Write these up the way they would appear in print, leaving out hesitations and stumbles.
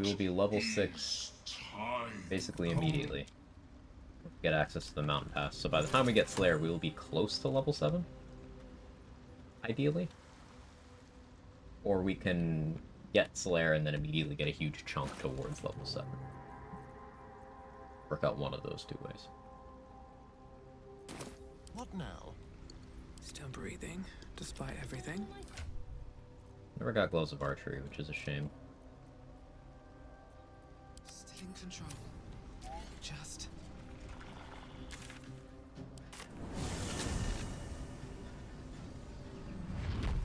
We will be level 6 basically immediately. Get access to the mountain pass. So by the time we get Slayer, we will be close to level 7. Ideally. Or we can get Slayer and then immediately get a huge chunk towards level 7. Work out one of those two ways. What now? Still breathing, despite everything. Never got Gloves of Archery, which is a shame. Still in control. Just...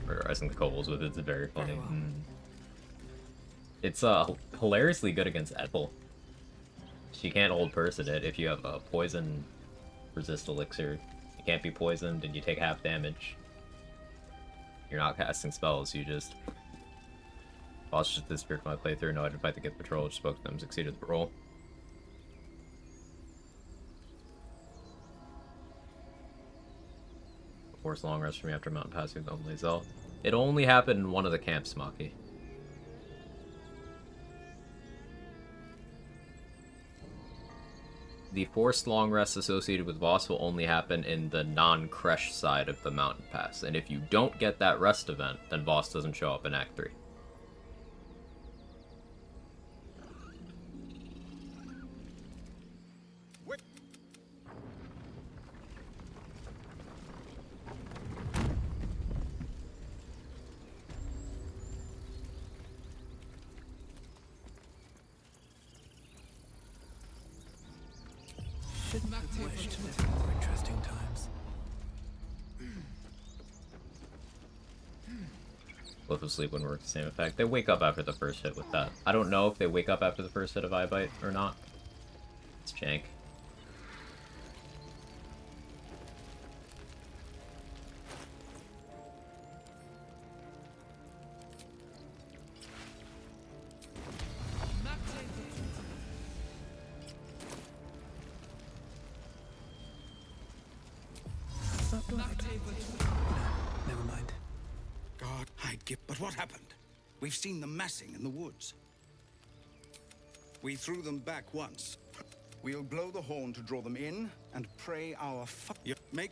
Murderizing the kobolds with it's very funny. Very well. It's hilariously good against Ethel. She can't hold person it if you have a poison resist elixir. You can't be poisoned and you take half damage. You're not casting spells, you just... Boss just disappeared from my playthrough, no I didn't fight the Gith Patrol, just spoke to them, succeeded the roll. Force long rest for me after Mountain Pass with Lae'zel. It only happened in one of the camps, Maki. The forced long rest associated with Voss will only happen in the non-Kresh side of the Mountain Pass, and if you don't get that rest event, then Voss doesn't show up in Act 3. Shouldn't have wished for more interesting times. Both asleep when work the same effect. They wake up after the first hit with that. I don't know if they wake up after the first hit of Eyebite or not. It's jank. Never mind. God, I'd give. But what happened? We've seen them massing in the woods. We threw them back once. We'll blow the horn to draw them in and pray our make.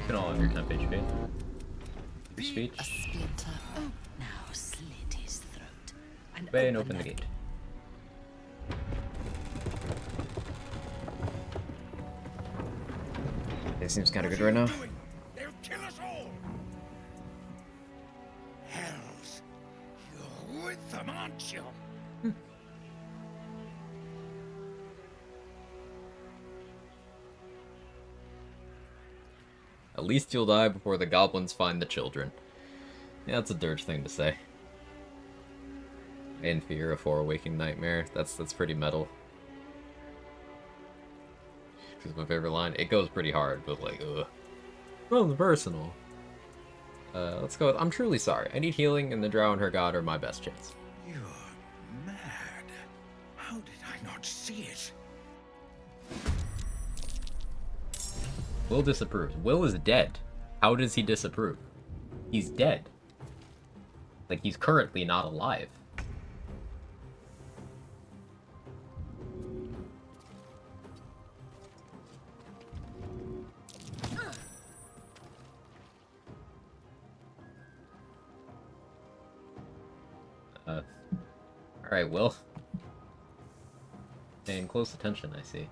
You can all have your temp HP. A Speech. splinter. Oh, now slit his throat. And Obey and open the that gate. It seems kind of good right now. They'll kill us all. Hells, you're with them, aren't you? At least you'll die before the goblins find the children. Yeah, that's a dirge thing to say. In fear of a waking nightmare. That's pretty metal. Because my favorite line. It goes pretty hard, but like, ugh. Well, personal. Let's go with, I'm truly sorry. I need healing, and the drow and her god are my best chance. You're mad. How did I not see it? Will disapproves. Will is dead. How does he disapprove? He's dead. Like, he's currently not alive. Alright, Will. Paying close attention, I see.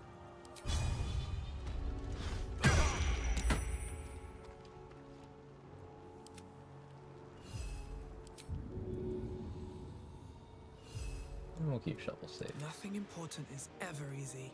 And we'll keep Shovel safe. Nothing important is ever easy.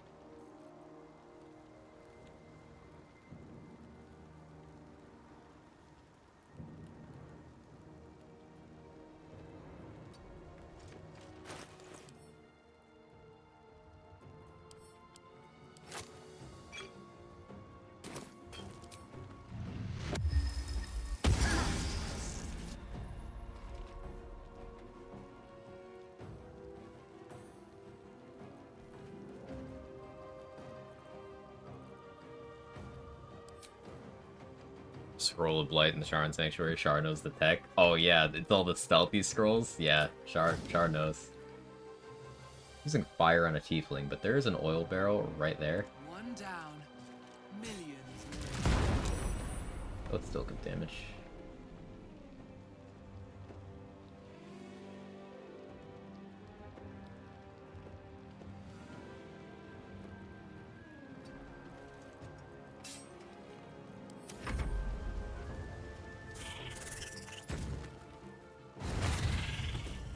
Scroll of Blight in the Sharon Sanctuary. Char knows the tech. Oh yeah, it's all the stealthy scrolls. Yeah, Char knows. Using fire on a tiefling, but there is an oil barrel right there. One down, millions. Oh, it's still good damage.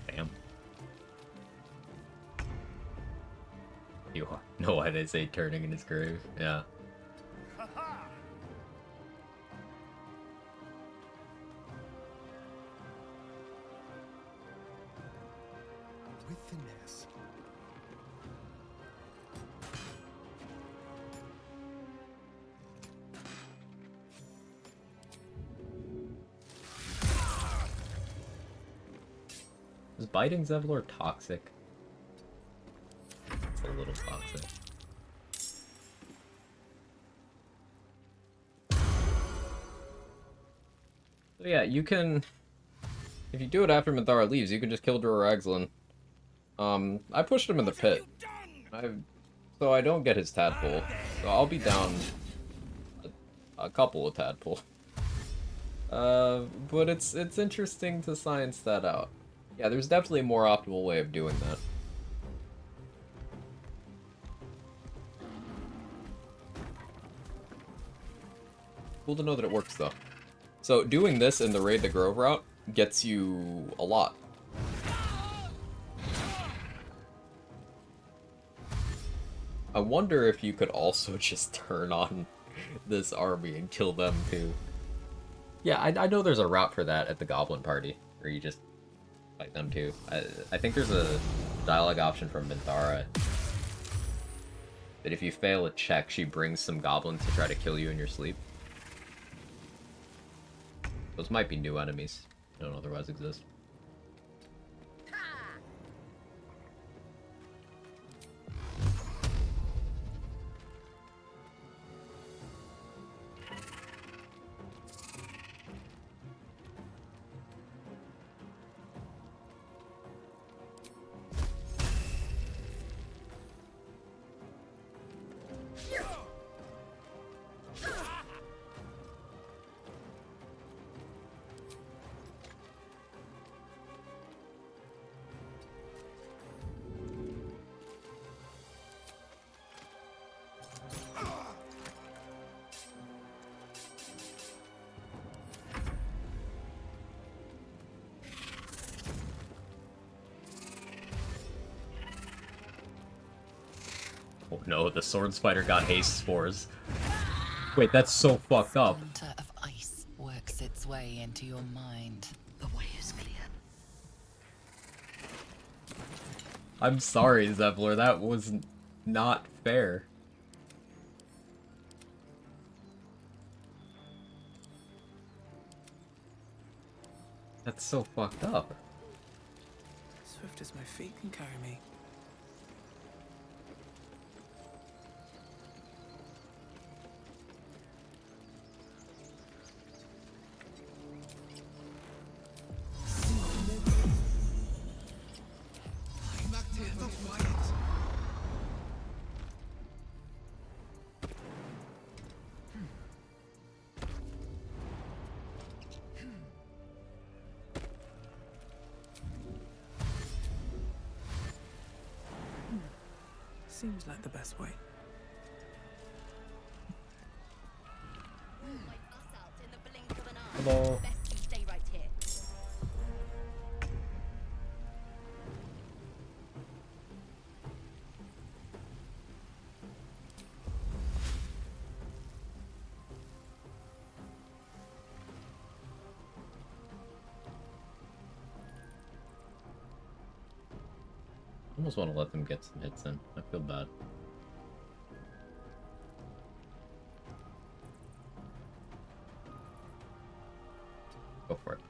Damn. You know why they say turning in his grave? Yeah. With finesse. Is biting Zevlor toxic? It's a little toxic. So yeah, you can... If you do it after Minthara leaves, you can just kill Duraxlin. I pushed him in the pit. So I don't get his tadpole. So I'll be down a couple of tadpole. But it's interesting to science that out. Yeah, there's definitely a more optimal way of doing that. Cool to know that it works, though. So, doing this in the Raid the Grove route gets you a lot. I wonder if you could also just turn on this army and kill them, too. Yeah, I know there's a route for that at the Goblin Party, where you just fight them, too. I think there's a dialogue option from Minthara that if you fail a check, she brings some goblins to try to kill you in your sleep. Those might be new enemies. Don't otherwise exist. Oh no, the sword spider got haste spores. Wait, that's so fucked up. Splinter of ice works its way into your mind. The way is clear. I'm sorry, Zevlor, that was not fair. That's so fucked up. Swift as my feet can carry me. Seems like the best way. Hello. Best you stay right here. I almost want to let them get some hits in. I feel bad. Go for it.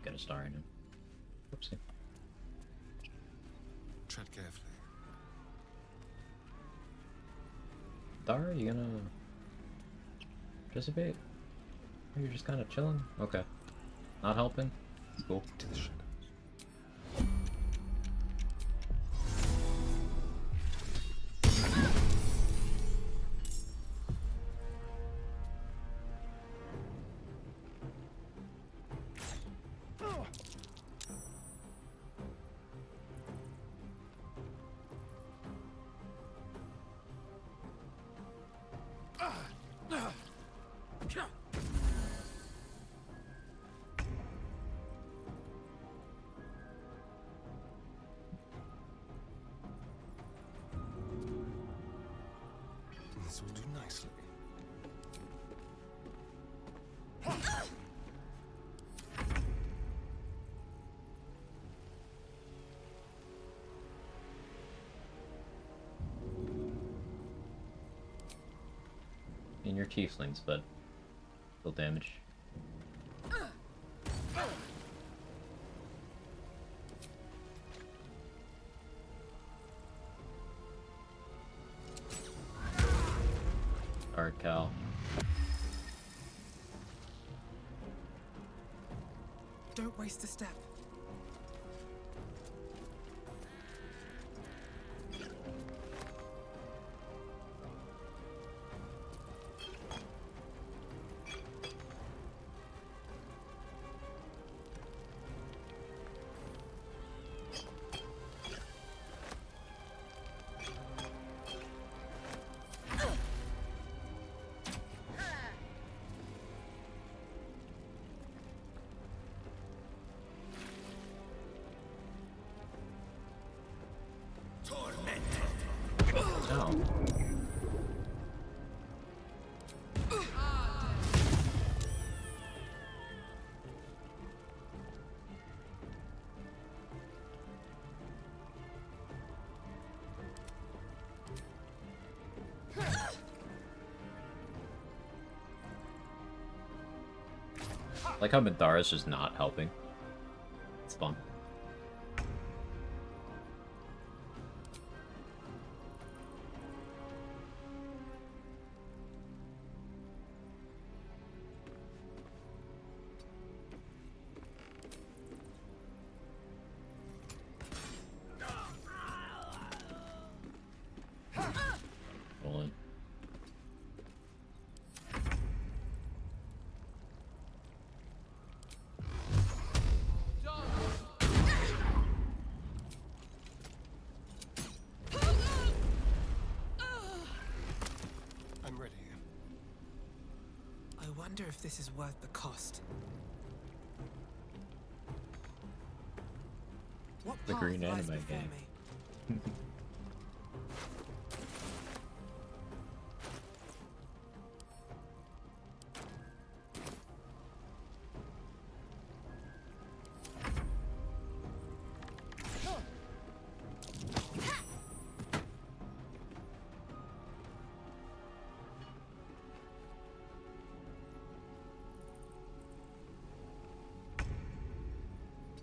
get a star in him. Oopsie. Tread carefully. Dara, you gonna participate? Or you're just kind of chilling? Okay. Not helping? Cool. To the shadows. This will do nicely. In your tieflings, but still damage. Art Cal. Don't waste a step. Oh. Like how Madara's just not helping. It's fun. Roll in. I'm ready. I wonder if this is worth the cost. What The path green lies anime before game. me?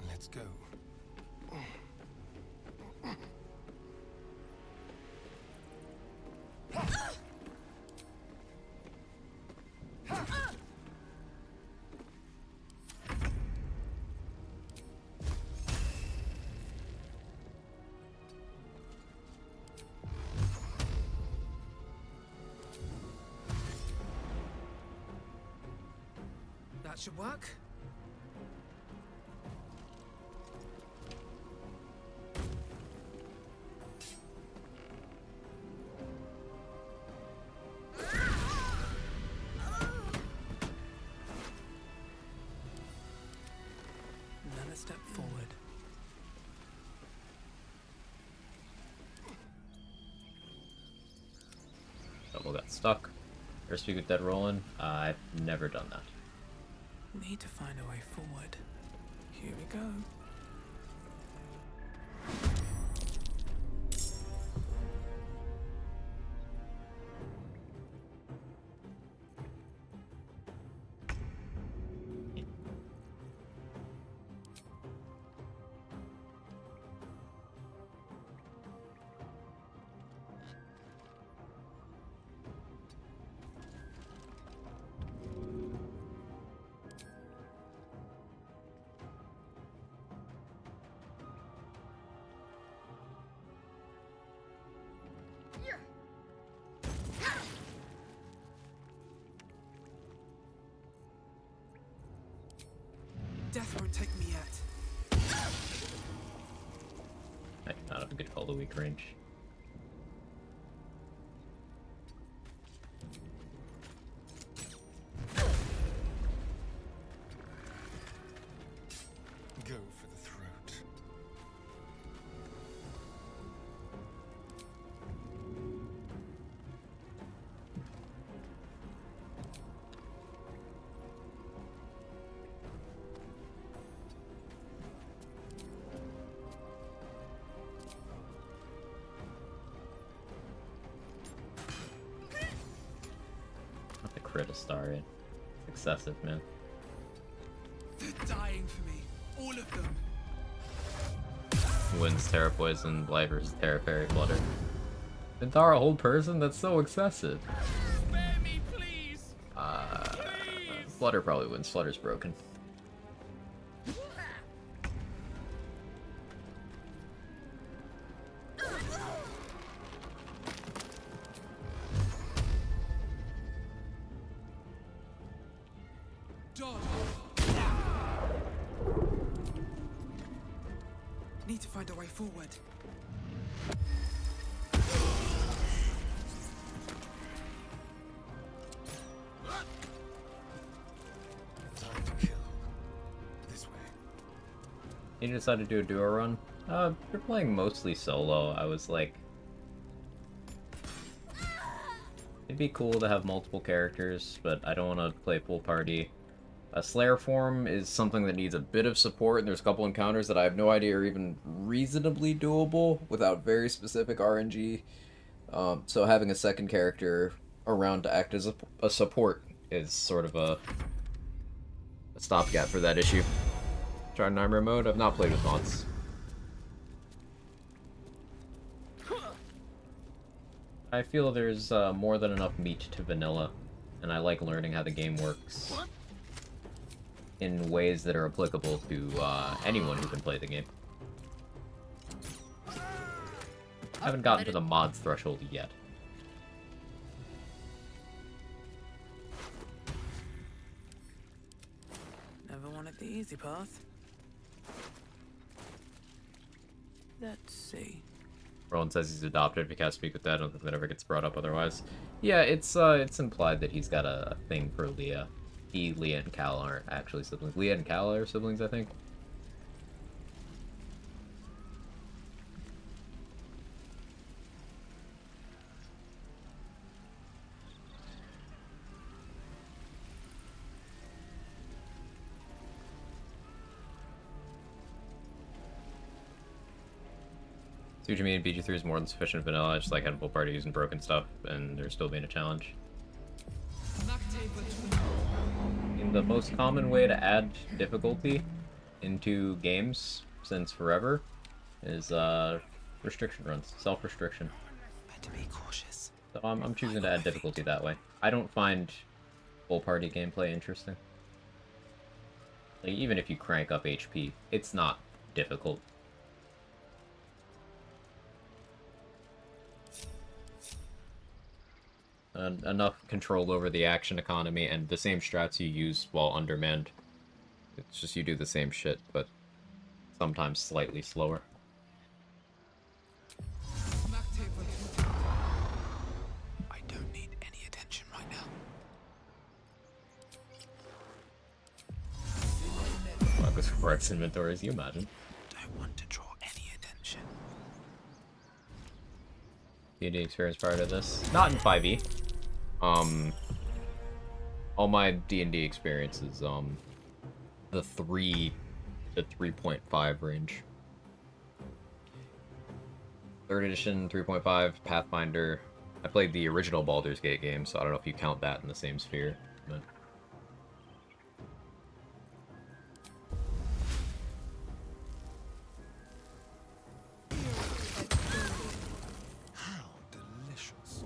Let's go. That should work. Another step forward. Double got stuck. First we get dead rolling. I've never done that. Need to find a way forward. Here we go. Death won't take me yet. I do not have a good call to weak range. Go for the throat. Not the crit a star, it's excessive, man. They're dying for me. All of them. Wins Terra Poison, Blight versus Terra Fairy Flutter. Zentara hold person? That's so excessive. Spare me, please. Flutter probably wins. Flutter's broken. Dodge. Need to find a way forward. Time to kill. This way. You decided to do a duo run? You're playing mostly solo. I was like... It'd be cool to have multiple characters, but I don't want to play full party. A Slayer form is something that needs a bit of support, and there's a couple encounters that I have no idea are even reasonably doable without very specific RNG. So having a second character around to act as a support is sort of a stopgap for that issue. Trying Nightmare mode? I've not played with mods. I feel there's more than enough meat to vanilla, and I like learning how the game works in ways that are applicable to anyone who can play the game. I haven't gotten to the mods threshold yet. Never wanted the easy path. Let's see. Roland says he's adopted. If you can't speak with that, I don't think that ever gets brought up otherwise. Yeah, it's implied that he's got a thing for Leah. Leah and Cal aren't actually siblings. Leah and Cal are siblings, I think. See what you mean, BG3 is more than sufficient vanilla. I just like having full party using broken stuff, and there's still being a challenge. The most common way to add difficulty into games since forever is restriction runs, self-restriction. Better be cautious. So I'm choosing to add difficulty that way. I don't find full party gameplay interesting. Like, even if you crank up HP, it's not difficult. Enough control over the action economy and the same strats you use while undermanned. It's just you do the same shit, but sometimes slightly slower. I don't need any attention right now. Focus for X inventories, you imagine. Don't want to draw any attention. D&D experience prior to this? Not in 5e. All my D&D experience is, the 3 to 3.5 range. 3rd edition, 3.5, Pathfinder. I played the original Baldur's Gate game, so I don't know if you count that in the same sphere, but... How delicious.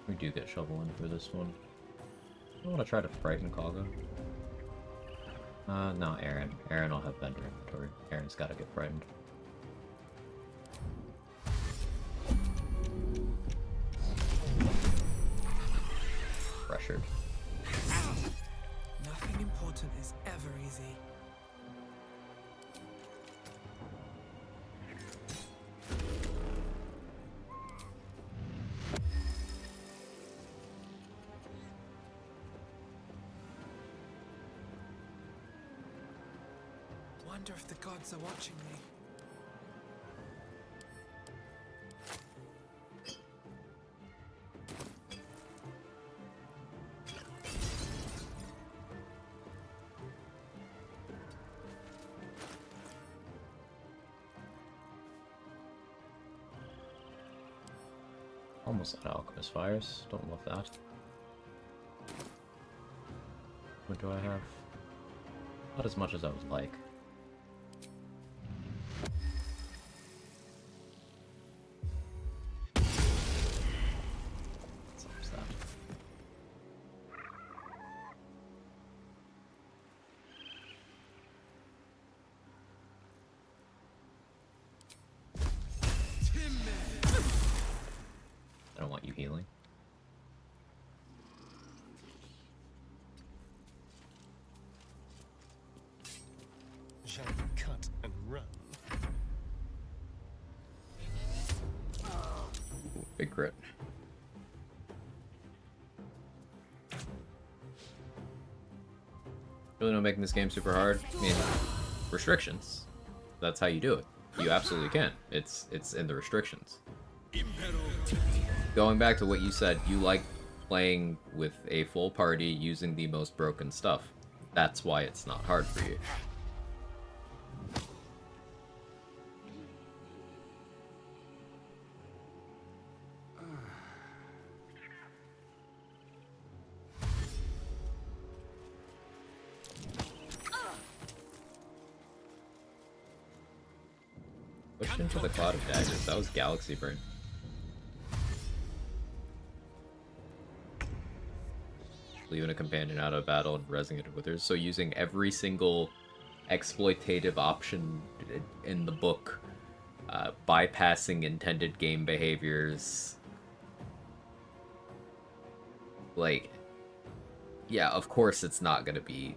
We do get shovel in for this one. I want to try to frighten Kaga. No, Aaron. Aaron will have vendor inventory. Aaron's got to get frightened. Pressured. Nothing important is ever easy. Wonder if the gods are watching me. Almost out of Alchemist Fires. Don't love that. What do I have? Not as much as I would like. What's that? I don't want you healing. Shall we cut and run? Big crit. Really not making this game super hard. I mean, restrictions. That's how you do it. You absolutely can. It's in the restrictions. Going back to what you said, you like playing with a full party using the most broken stuff. That's why it's not hard for you. Pushed into the cloud of daggers. That was Galaxy Brain. Leaving a companion out of battle and resing it with her. So using every single exploitative option in the book, bypassing intended game behaviors. Like, yeah, of course it's not gonna be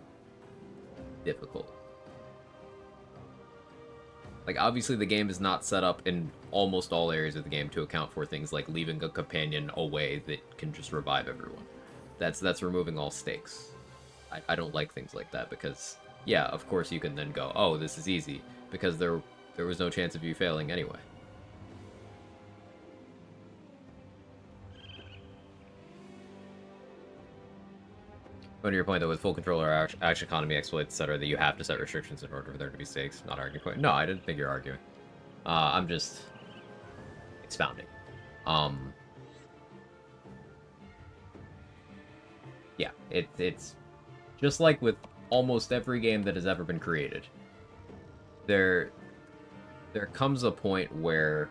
difficult. Like, obviously the game is not set up in almost all areas of the game to account for things like leaving a companion away that can just revive everyone. That's removing all stakes. I don't like things like that because, yeah, of course you can then go, oh, this is easy, because there was no chance of you failing anyway. But to your point, though, with full control or action economy, exploits, etc., that you have to set restrictions in order for there to be stakes, not arguing point. No, I didn't think you're arguing. I'm just expounding. Yeah, it's just like with almost every game that has ever been created. There comes a point where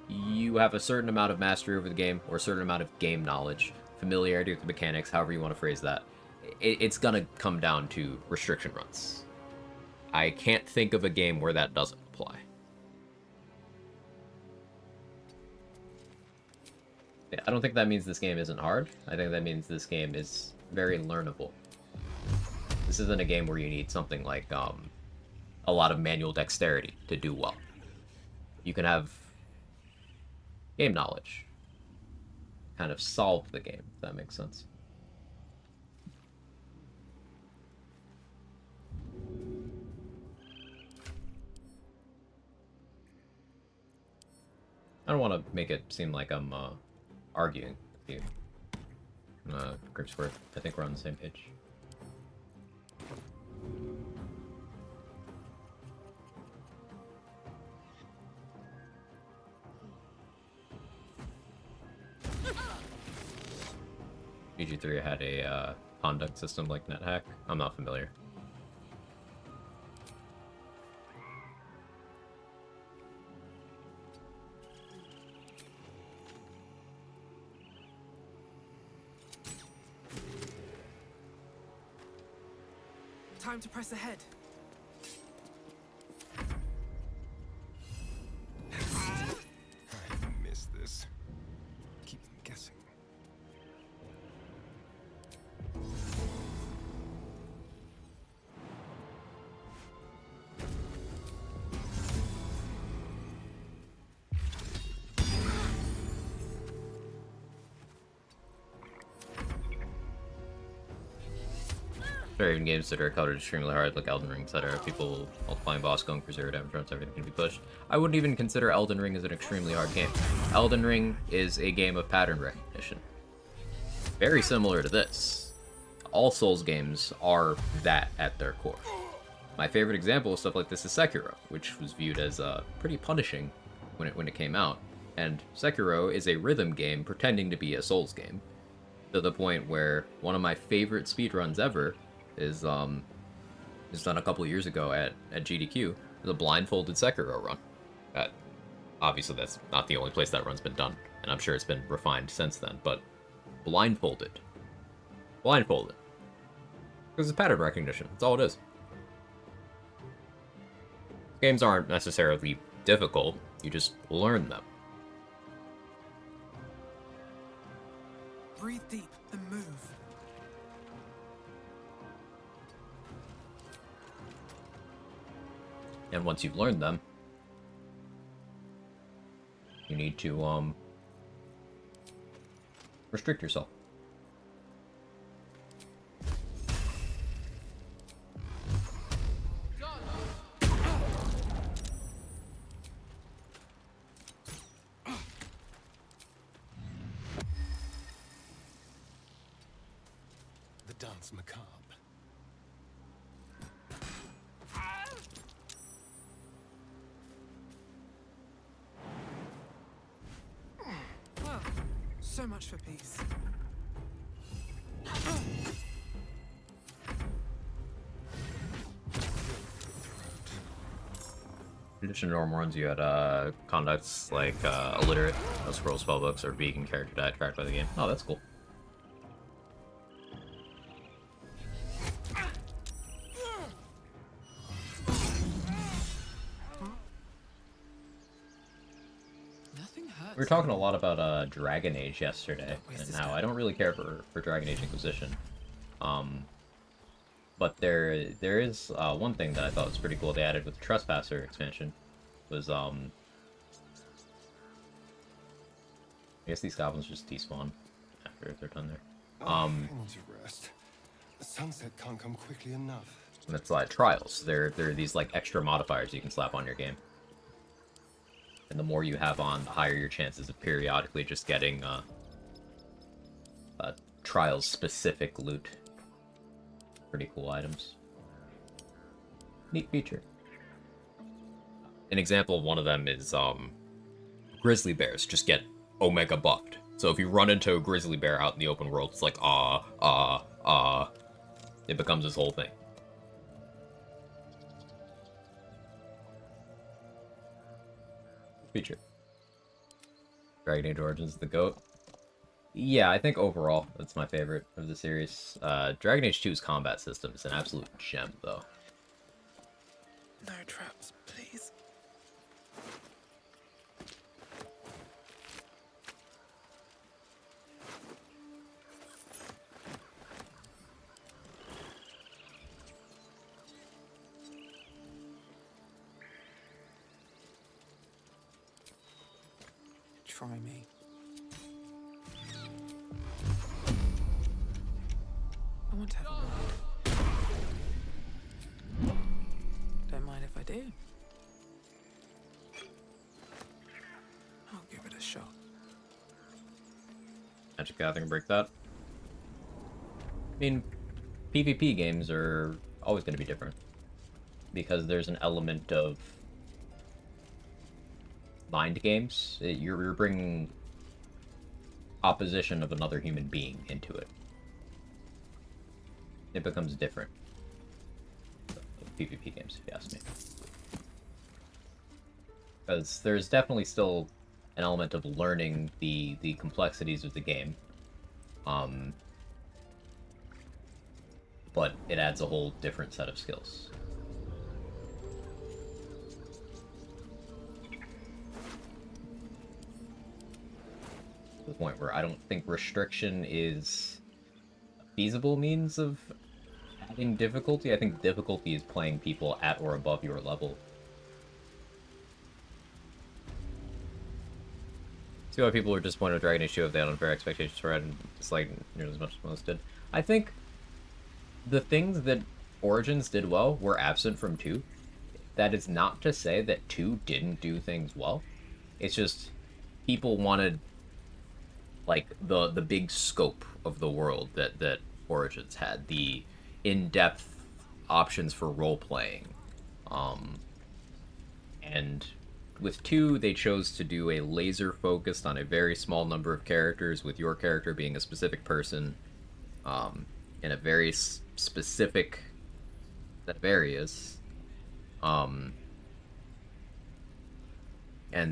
you have a certain amount of mastery over the game, or a certain amount of game knowledge, familiarity with the mechanics, however you want to phrase that. It's gonna come down to restriction runs. I can't think of a game where that doesn't apply. I don't think that means this game isn't hard. I think that means this game is very learnable. This isn't a game where you need something like a lot of manual dexterity to do well. You can have game knowledge. Kind of solve the game, if that makes sense. I don't want to make it seem like I'm arguing with you. Gripsworth, I think we're on the same page. BG3 had a conduct system like NetHack. I'm not familiar. Time to press ahead. I miss this. Keep them guessing. There are even games that are coded extremely hard, like Elden Ring, etc. People multiplying boss, going for zero damage runs, everything can be pushed. I wouldn't even consider Elden Ring as an extremely hard game. Elden Ring is a game of pattern recognition. Very similar to this. All Souls games are that at their core. My favorite example of stuff like this is Sekiro, which was viewed as pretty punishing when it came out. And Sekiro is a rhythm game pretending to be a Souls game. To the point where one of my favorite speedruns ever is done a couple of years ago at GDQ. The blindfolded Sekiro run. Obviously that's not the only place that run's been done, and I'm sure it's been refined since then, but blindfolded. Blindfolded. Because it's pattern recognition, that's all it is. Games aren't necessarily difficult, you just learn them. Breathe deep and move. And once you've learned them, you need to restrict yourself. The dance macabre. Well, so much for peace. Traditional normal runs, you had conducts like illiterate, no scroll spellbooks, or vegan character die tracked by the game. Oh, that's cool. Nothing hurts. We were talking a lot about Dragon Age yesterday, Where's and this how guy? I don't really care for Dragon Age Inquisition. But there is one thing that I thought was pretty cool they added with the Trespasser expansion, was I guess these goblins just despawn after they're done there. I need to rest. The sunset can't come quickly enough. And it's like trials. There are these like extra modifiers you can slap on your game. And the more you have on, the higher your chances of periodically just getting trials specific loot. Pretty cool items. Neat feature. An example of one of them is grizzly bears just get omega buffed. So if you run into a grizzly bear out in the open world, it's like it becomes this whole thing. Feature. Dragon Age Origins is the GOAT. Yeah, I think overall that's my favorite of the series. Dragon Age 2's combat system is an absolute gem, though. No traps, please. Try me. I want to have a word. Don't mind if I do. I'll give it a shot. Magic Gathering break that. I mean, PvP games are always going to be different. Because there's an element of mind games. You're bringing opposition of another human being into it. It becomes different. PvP games, if you ask me. Because there's definitely still an element of learning the but it adds a whole different set of skills. To the point where I don't think restriction is a feasible means of adding difficulty. I think difficulty is playing people at or above your level. See why people were disappointed with Dragon Age 2 if they had unfair expectations for it and disliked nearly as much as most did. I think the things that Origins did well were absent from 2. That is not to say that 2 didn't do things well. It's just people wanted like the big scope of the world that Origins had, the in-depth options for role-playing. And with 2, they chose to do a laser focused on a very small number of characters, with your character being a specific person in a very specific set of areas. And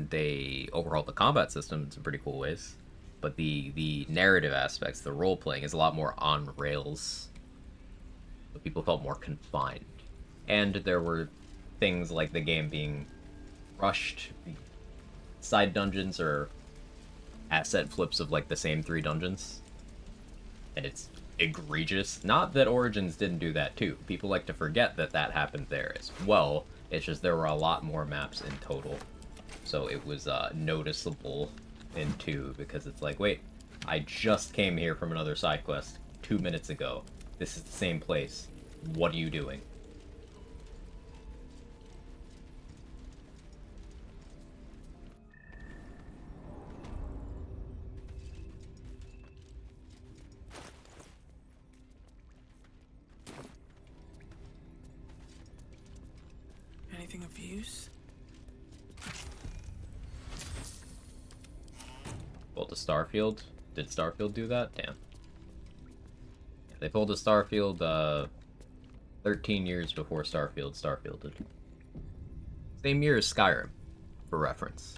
they overhauled the combat system in some pretty cool ways. But the narrative aspects, the role-playing, is a lot more on rails. So people felt more confined. And there were things like the game being rushed, side dungeons or asset flips of like the same 3 dungeons, and it's egregious. Not that Origins didn't do that too. People like to forget that that happened there as well. It's just there were a lot more maps in total, so it was noticeable in 2 because it's like, wait, I just came here from another side quest 2 minutes ago. This is the same place. What are you doing? Anything of use? Well, to Starfield? Did Starfield do that? Damn. Yeah, they pulled a Starfield 13 years before Starfield did. Same year as Skyrim, for reference.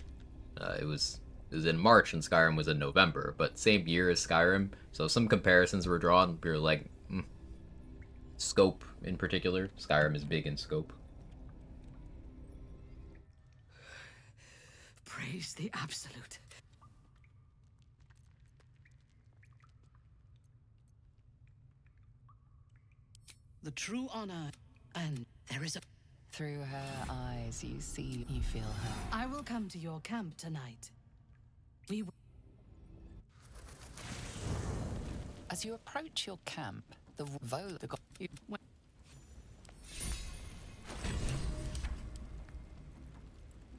It was in March and Skyrim was in November, but same year as Skyrim. So some comparisons were drawn. We were like, scope in particular. Skyrim is big in scope. Praise the Absolute. The true honor, and there is a... Through her eyes, you see, you feel her. I will come to your camp tonight. We will... As you approach your camp, the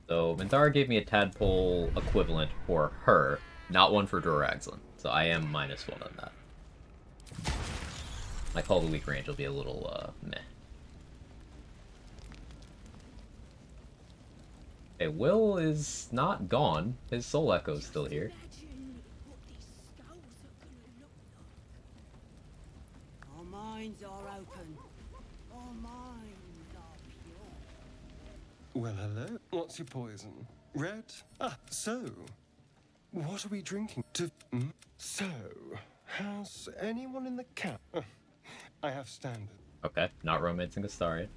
So Minthara gave me a tadpole equivalent for her, not one for Doraxlin. So I am -1 on that. My call to weak range will be a little meh. Okay, Will is not gone. His soul echo's still here. Our minds are open. Our minds are pure. Well, hello. What's your poison? Red? Ah, so. What are we drinking? So, has anyone in the camp? I have standard. Okay, not romancing Astarion.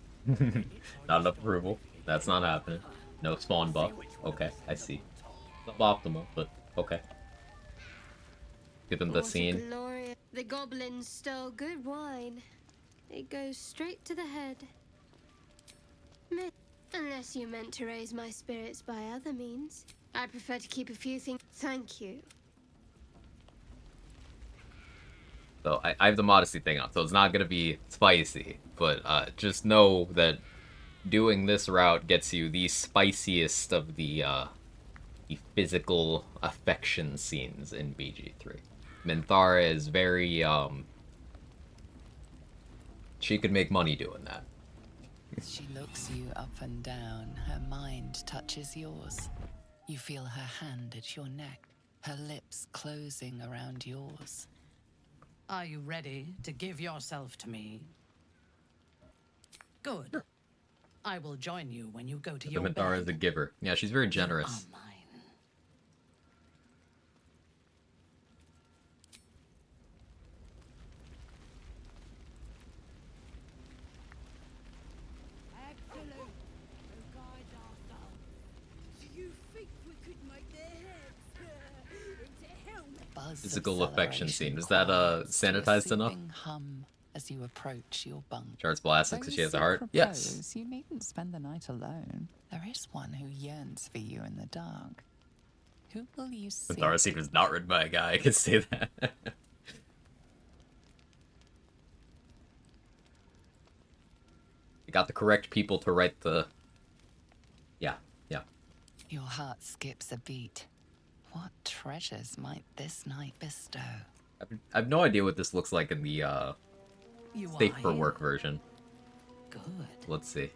Not enough approval. That's not happening. No spawn buff. Okay, I see. Suboptimal, but okay. Give them the What a scene. glorious... The goblins stole good wine. It goes straight to the head. Unless you meant to raise my spirits by other means. I prefer to keep a few things. Thank you. So I have the modesty thing on, so it's not gonna be spicy. But just know that doing this route gets you the spiciest of the physical affection scenes in BG3. Minthara is very she could make money doing that. She looks you up and down. Her mind touches yours. You feel her hand at your neck, her lips closing around yours. Are you ready to give yourself to me? Good. I will join you when you go to your Minthara bed. is a giver. Yeah, she's very generous. You are mine. buzz Physical of affection scene. celebration Is that quiets to a sanitized enough? soothing hum as you approach your bunk. Charles blasted because she has a heart. Yes. You needn't spend the night alone. There is one who yearns for you in the dark. Who will you see? Minthara's secret is not written by a guy. I can say that. You got the correct people to write the. Yeah. Your heart skips a beat. What treasures might this night bestow? I have no idea what this looks like in the You safe are for here? work version. Good. Let's see.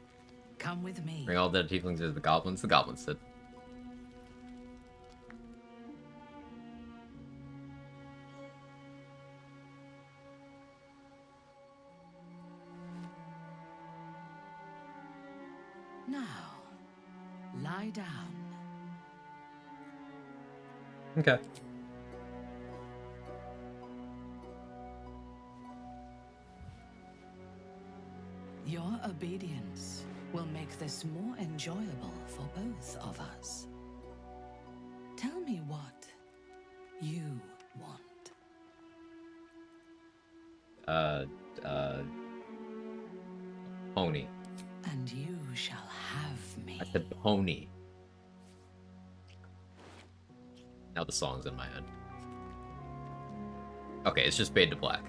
Come with me. Bring all dead tieflings to the goblins. The goblins did. Now, lie down. Okay. Your obedience will make this more enjoyable for both of us. Tell me what you want. Pony. And you shall have me. I said pony. Now the song's in my head. Okay, it's just fade to black.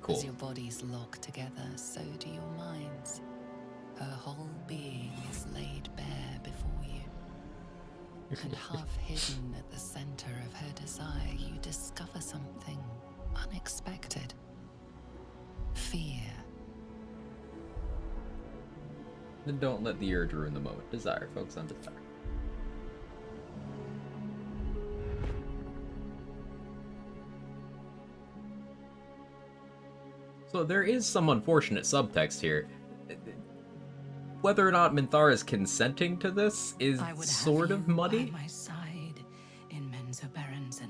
Cool. As your bodies lock together, so do your minds. Her whole being is laid bare before you. And half hidden at the center of her desire, you discover something unexpected. Fear. Then don't let the urge ruin the moment. Desire. Focus on desire. So there is some unfortunate subtext here. Whether or not Minthara is consenting to this is I would sort have of you muddy. by my side in Mensa Berenson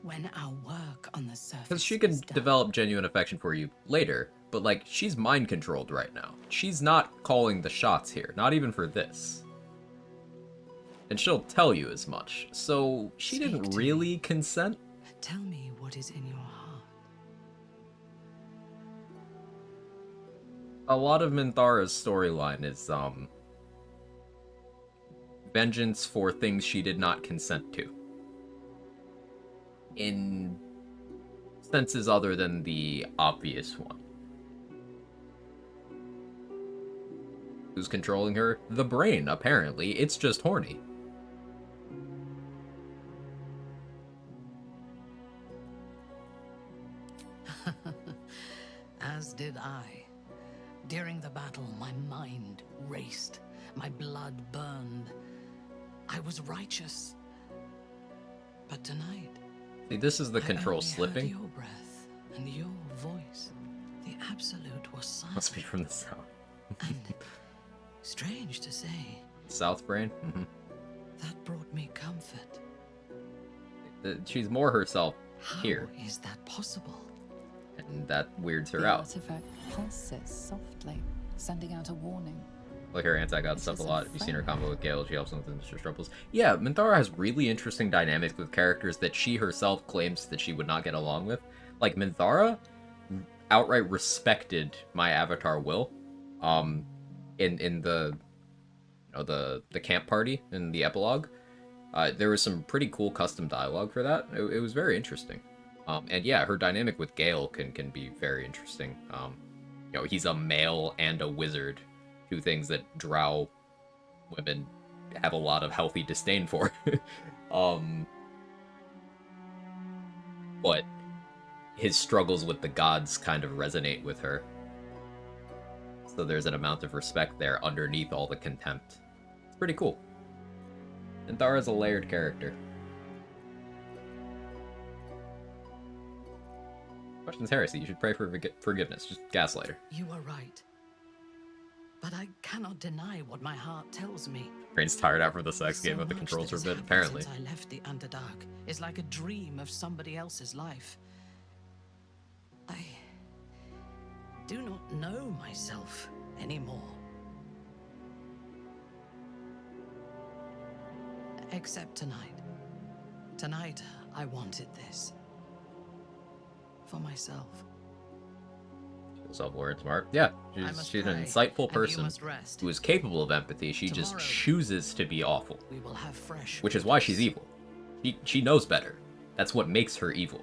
when our work on the surface Because she can is done. develop genuine affection for you later, but like, she's mind controlled right now. She's not calling the shots here, not even for this. And she'll tell you as much. So she Speak didn't to really consent. Tell me what is in your heart. A lot of Minthara's storyline is vengeance for things she did not consent to. In senses other than the obvious one. Who's controlling her? The brain, apparently. It's just horny. As did I. During the battle, my mind raced. My blood burned. I was righteous. But tonight, See, this is the I control only heard slipping. your breath and your voice. The absolute was silent. Must be from the south. And strange to say, South brain? Mm-hmm. that brought me comfort. She's more herself How here, is that possible? and that weirds her The out. artifact pulses softly, sending out a warning. Like her anti-god This stuff a is a lot. Have you seen her friend. combo with Gale? She helps with Mr. Strupples. Yeah, Minthara has really interesting dynamics with characters that she herself claims that she would not get along with. Like, Minthara outright respected my avatar Will. In the the camp party in the epilogue. There was some pretty cool custom dialogue for that. It was very interesting. And yeah, her dynamic with Gale can be very interesting. He's a male and a wizard, two things that drow women have a lot of healthy disdain for. But his struggles with the gods kind of resonate with her. So there's an amount of respect there underneath all the contempt. It's pretty cool. Minthara's a layered character. Question's heresy. You should pray for forgiveness. Just gaslight her. You are right. But I cannot deny what my heart tells me. Rain's tired after the sex So game of the much controls that for a has bit, happened apparently. Since I left the Underdark is like a dream of somebody else's life. I do not know myself anymore. Except tonight. Tonight, I wanted this. for myself. Self-aware smart. Yeah, she's an insightful person who is capable of empathy. She just chooses to be awful. We will have fresh which is why she's evil. She knows better. That's what makes her evil.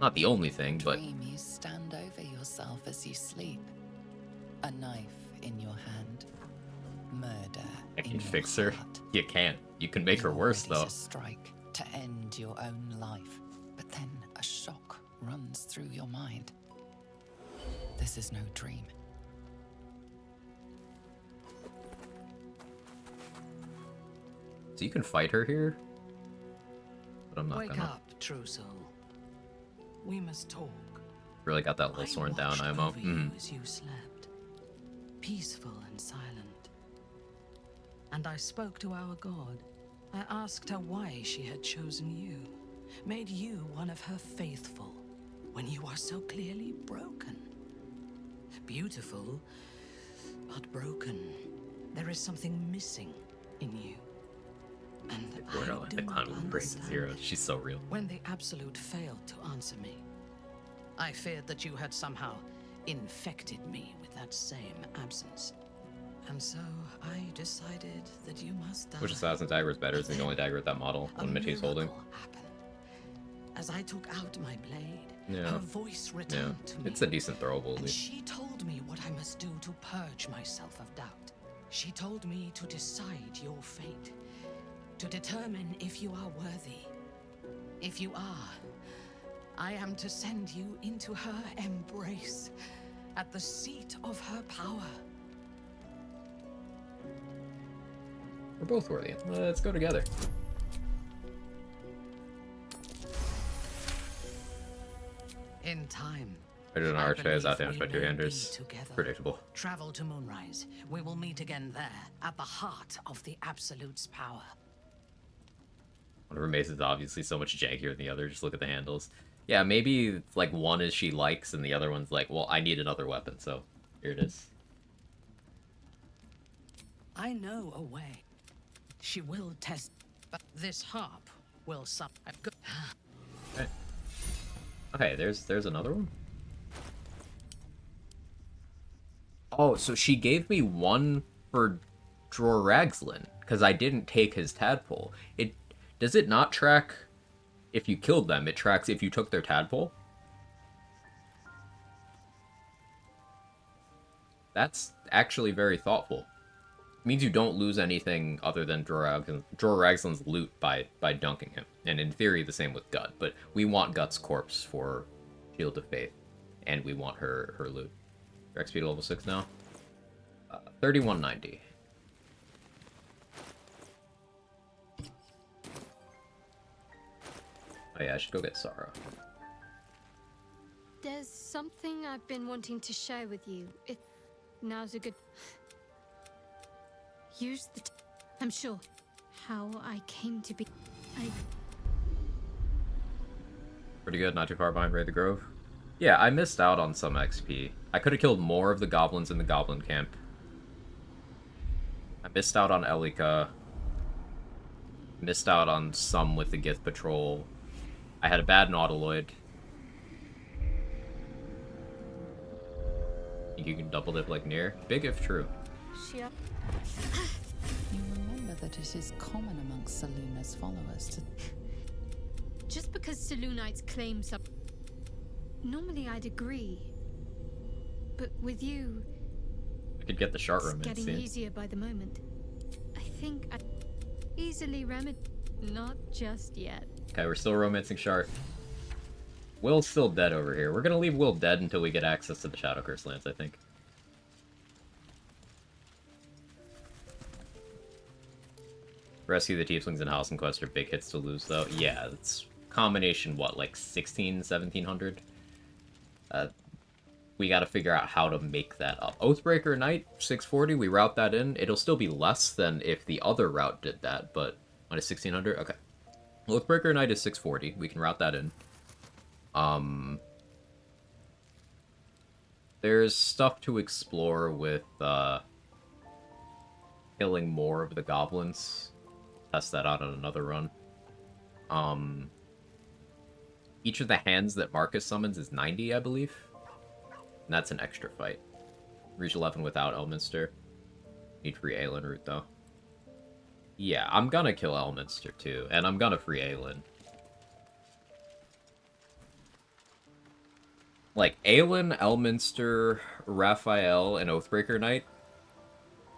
Not the only thing, but... Dream you stand over yourself as you sleep. A knife in your hand. Murder I can in fix your her. heart. You can't. You can make her You're worse, ready though. to strike, to end your own life. But then a shock runs through your mind. This is no dream. So you can fight her here? But I'm not Wake gonna. up, true soul. We must talk. Really got that little sworn down, watched IMO. over you as you slept, peaceful and silent. And I spoke to our god. I asked her why she had chosen you, made you one of her faithful, when you are so clearly broken. Beautiful, but broken. There is something missing in you. And I Like do the not clown with brains understand zero. it. She's so real. When the Absolute failed to answer me, I feared that you had somehow infected me with that same absence. And so I decided that you must die. Which assassin dagger is better? It's the only dagger with that model. One Mitchie's holding. miracle happened. As I took out my blade, Yeah. her voice Yeah. returned to me. It's a decent throwable, at And least. she told me what I must do to purge myself of doubt. She told me to decide your fate, to determine if you are worthy. If you are, I am to send you into her embrace, at the seat of her power. We're both worthy. Let's go together. In time, I did an I archway is believe outdamaged by we two may handers. be together. Predictable. Travel to Moonrise. We will meet again there, at the heart of the Absolute's power. One of her maces is obviously so much jankier than the other. Just look at the handles. Yeah, maybe like one is she likes and the other one's like, well, I need another weapon, so here it is. I know a way. She will test, but this harp will sup. Okay, there's another one. Oh, so she gave me one for Dror Ragzlin because I didn't take his tadpole. Does it not track if you killed them? It tracks if you took their tadpole. That's actually very thoughtful. It means you don't lose anything other than Dror Ragzlin's loot by dunking him. And in theory, the same with Gut. But we want Gut's corpse for Shield of Faith. And we want her loot. Your XP to level 6 now. 3190. Oh yeah, I should go get Sarah. There's something I've been wanting to share with you. If now's a good... Use the... I'm sure. How I came to be... Pretty good, not too far behind Ray the Grove. Yeah, I missed out on some XP. I could have killed more of the goblins in the goblin camp. I missed out on Elika. Missed out on some with the Gith Patrol. I had a bad Nautiloid. Think you can double dip like near? Big if true. She... You remember that it is common amongst Selûne's followers to... Just because Selûnites claim some... Normally I'd agree. But with you... I could get the shard It's romance getting scene. easier by the moment. I think I easily remedy. Not just yet. Okay, we're still romancing Shart. Will's still dead over here. We're gonna leave Will dead until we get access to the Shadow Curse lands, I think. Rescue the Tieflings and House and Quest are big hits to lose, though. Yeah, it's combination, what, like 1700? We gotta figure out how to make that up. Oathbreaker Knight, 640, we route that in. It'll still be less than if the other route did that, but minus 1600? Okay. Oathbreaker Knight is 640. We can route that in. There's stuff to explore with, killing more of the goblins. Test that out on another run. Each of the hands that Marcus summons is 90, I believe. And that's an extra fight. Reach 11 without Elminster. Need free Aelin route, though. Yeah, I'm gonna kill Elminster, too. And I'm gonna free Aelin. Like, Aelin, Elminster, Raphael, and Oathbreaker Knight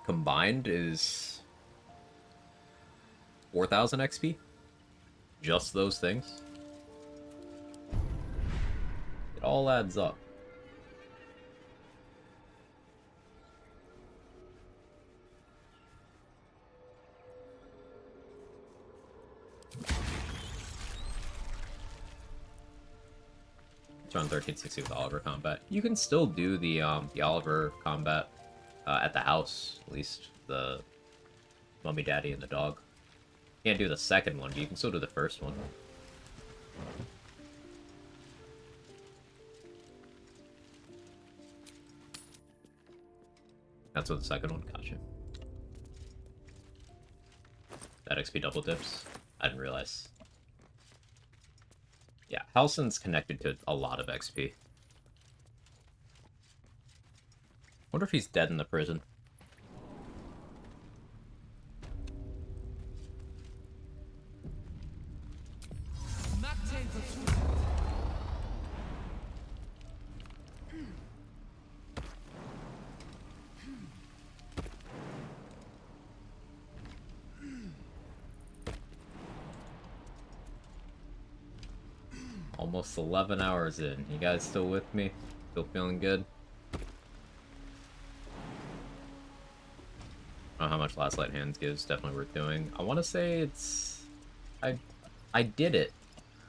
combined is 4,000 XP. Just those things. It all adds up. It's around 1360 with Oliver combat. You can still do the Oliver combat at the house, at least the Mummy Daddy and the dog. Can't do the second one, but you can still do the first one. That's what the second one got you. That XP double dips. I didn't realize. Yeah, Halsin's connected to a lot of XP. Wonder if he's dead in the prison. Almost 11 hours in. You guys still with me? Still feeling good? I don't know how much Last Light Hands gives. Definitely worth doing. I want to say it's... I did it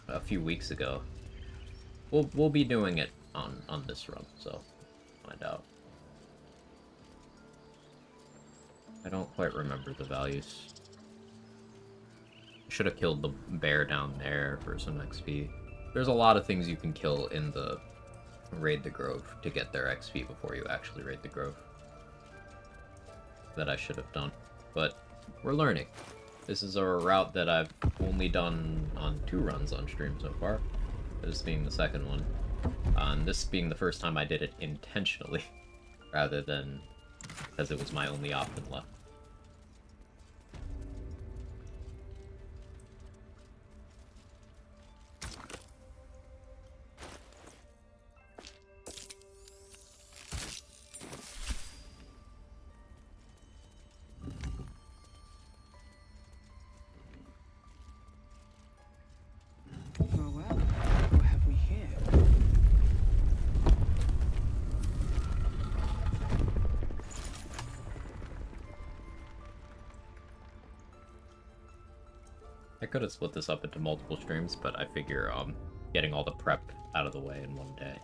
a few weeks ago. We'll be doing it on this run, so find out. I don't quite remember the values. Should have killed the bear down there for some XP. There's a lot of things you can kill in the Raid the Grove to get their XP before you actually raid the Grove. That I should have done. But we're learning. This is a route that I've only done on 2 runs on stream so far. This being the second one. And this being the first time I did it intentionally, rather than because it was my only option left. I could have split this up into multiple streams, but I figure getting all the prep out of the way in one day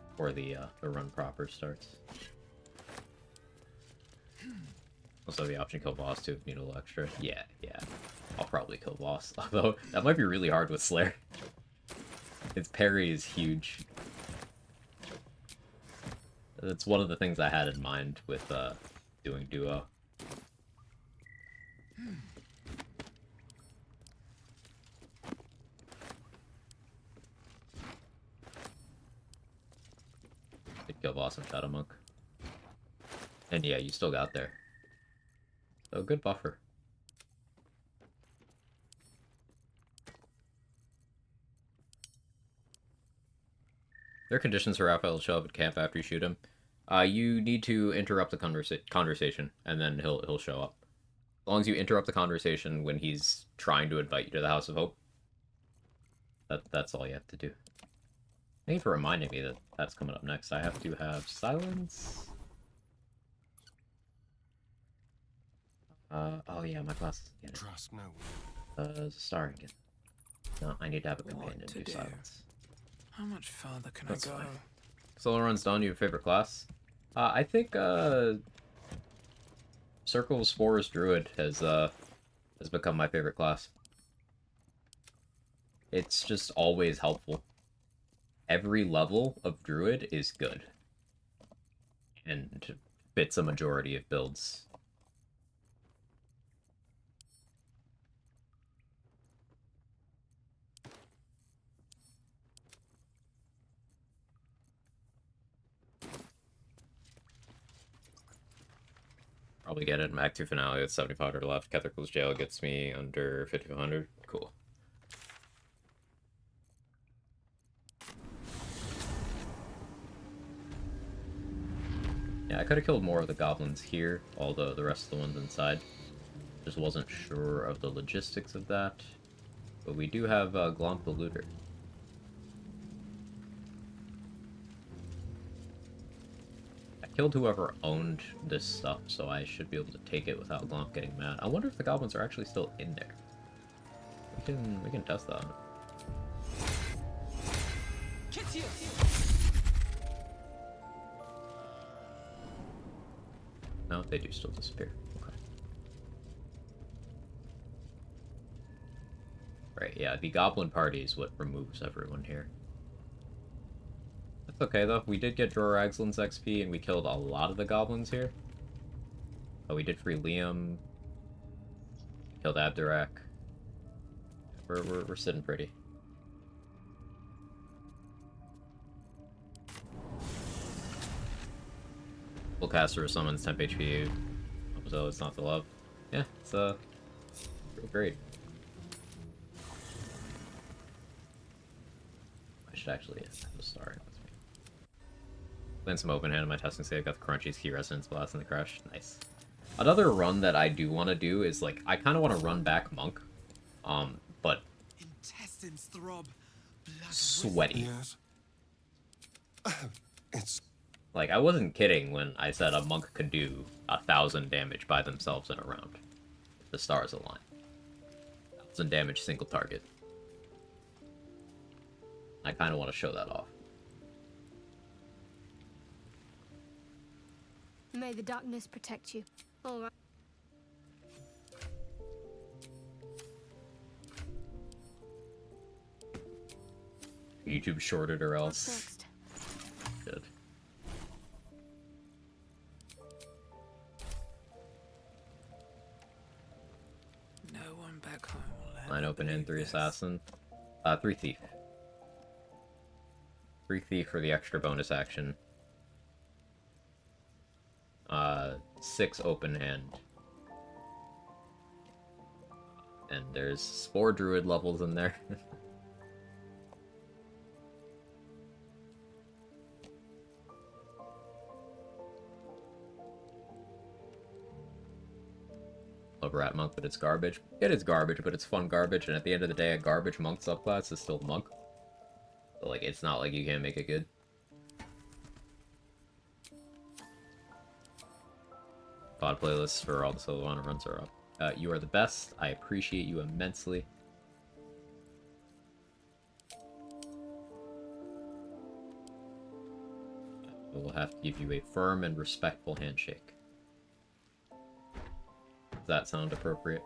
before the run proper starts. Also the option to kill boss too if you need a little extra. Yeah. I'll probably kill boss. Although that might be really hard with Slayer. Its parry is huge. That's one of the things I had in mind with doing duo. Kill boss and Shadow Monk. And yeah, you still got there. So good buffer. There are conditions for Raphael to show up at camp after you shoot him. You need to interrupt the conversation, and then he'll show up. As long as you interrupt the conversation when he's trying to invite you to the House of Hope, that's all you have to do. Thank you for reminding me that that's coming up next. I have to have silence. Oh yeah, my glasses. Trust no one. Starring it. No, I need to have a companion to do silence. How much further can That's I go? fine. Solo run's done. You have a favorite class? I think Circle of Spores Druid has become my favorite class. It's just always helpful. Every level of Druid is good. And fits a majority of builds. Probably get it. Act 2 finale with 7,500 left. Kethercle's Jail gets me under 5,500. Cool. Yeah, I could have killed more of the goblins here, all the rest of the ones inside. Just wasn't sure of the logistics of that. But we do have Glomp the Looter. I killed whoever owned this stuff, so I should be able to take it without Glomp getting mad. I wonder if the goblins are actually still in there. We can test that. No, they do still disappear. Okay. Right, yeah, the goblin party is what removes everyone here. That's okay, though. We did get Dror Agslin's XP, and we killed a lot of the goblins here. Oh, we did free Liam. Killed Abdurak. We're sitting pretty. Full caster summons temp HP. So it's not the love. Yeah, it's real great. I should actually have a star. Playing some open hand in my testing save. Got the Crunchies, Key Resonance Blast, and the Crush. Nice. Another run that I do want to do is like I kind of want to run back Monk, but intestines throb, sweaty. Yes. It's like I wasn't kidding when I said a monk could do 1,000 damage by themselves in a round. The stars align. 1,000 damage single target. I kind of want to show that off. May the darkness protect you. All right. YouTube shorted or What's else. next? Good. No one back home will ever 9 open in, believe 3 this. assassin. 3 thief. 3 thief for the extra bonus action. 6 open hand. And there's Spore Druid levels in there. Love Rat Monk, but it's garbage. It is garbage, but it's fun garbage, and at the end of the day, a garbage monk subclass is still monk. So, like, it's not like you can't make it good. VOD playlists for all the solo honor runs are up. You are the best. I appreciate you immensely. I will have to give you a firm and respectful handshake. Does that sound appropriate?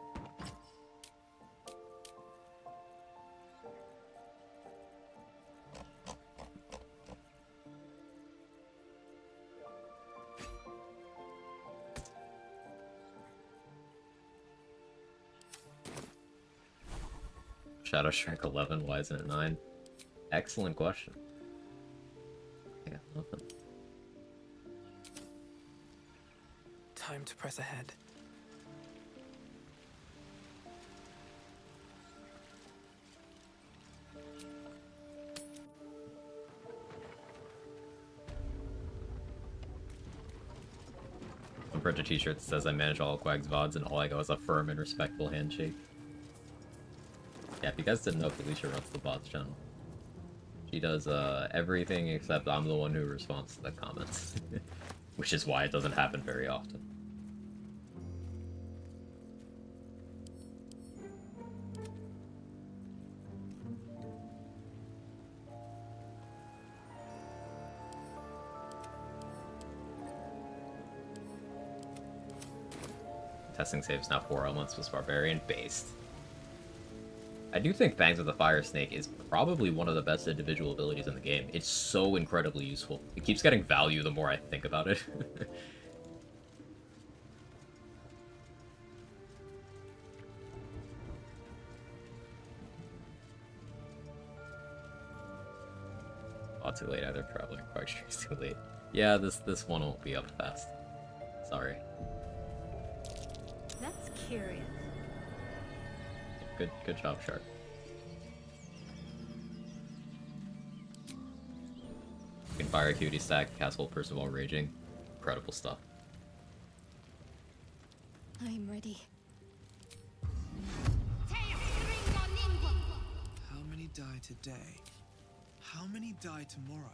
Shadow Strike 11, why isn't it 9? Excellent question. I got nothing. Time to press ahead. I'll print a t-shirt that says I manage all of Quag's VODs and all I go is a firm and respectful handshake. Yeah, if you guys didn't know, Felicia runs the VODs channel. She does everything except I'm the one who responds to the comments. Which is why it doesn't happen very often. Testing saves now 4 elements was barbarian based. I do think Fangs of the Fire Snake is probably one of the best individual abilities in the game. It's so incredibly useful. It keeps getting value the more I think about it. Oh, too late either. Traveling Quag Street's too late. Yeah, this one won't be up fast. Sorry. curious. Good job, Shark. You can fire a cutie stack, cast Whole Person while raging. Incredible stuff. I'm ready. How many die today? How many die tomorrow?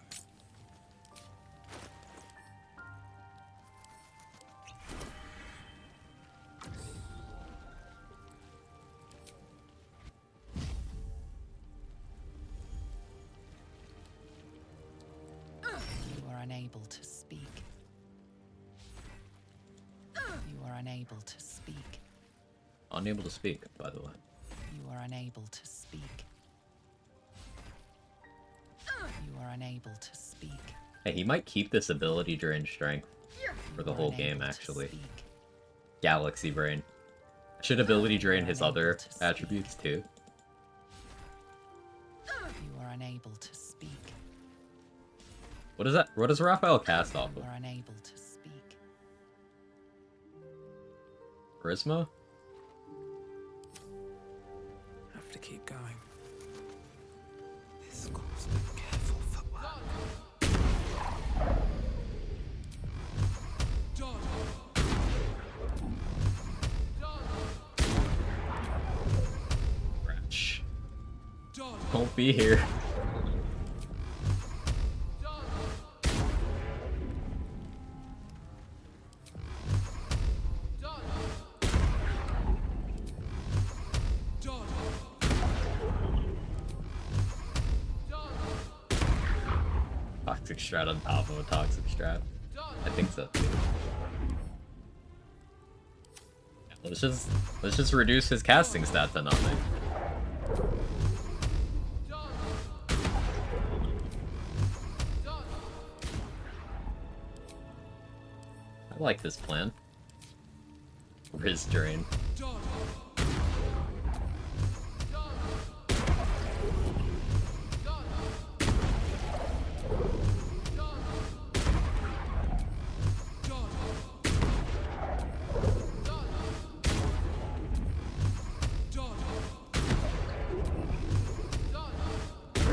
You are unable to speak. You are unable to speak. Unable to speak, by the way. You are unable to speak. You are unable to speak. Hey, he might keep this ability drain strength for the You are whole game, unable to actually. speak. Galaxy Brain. Should ability drain his Unable other to speak. attributes too? You are unable to speak. What is that? What does Raphael cast off You of? are unable to speak. Charisma? Have to keep going. This calls for careful footwork. Ratch. Don't be here. Toxic Strat on top of a Toxic Strat. I think so too. Let's just reduce his casting stat to nothing. I like this plan. Riz drain.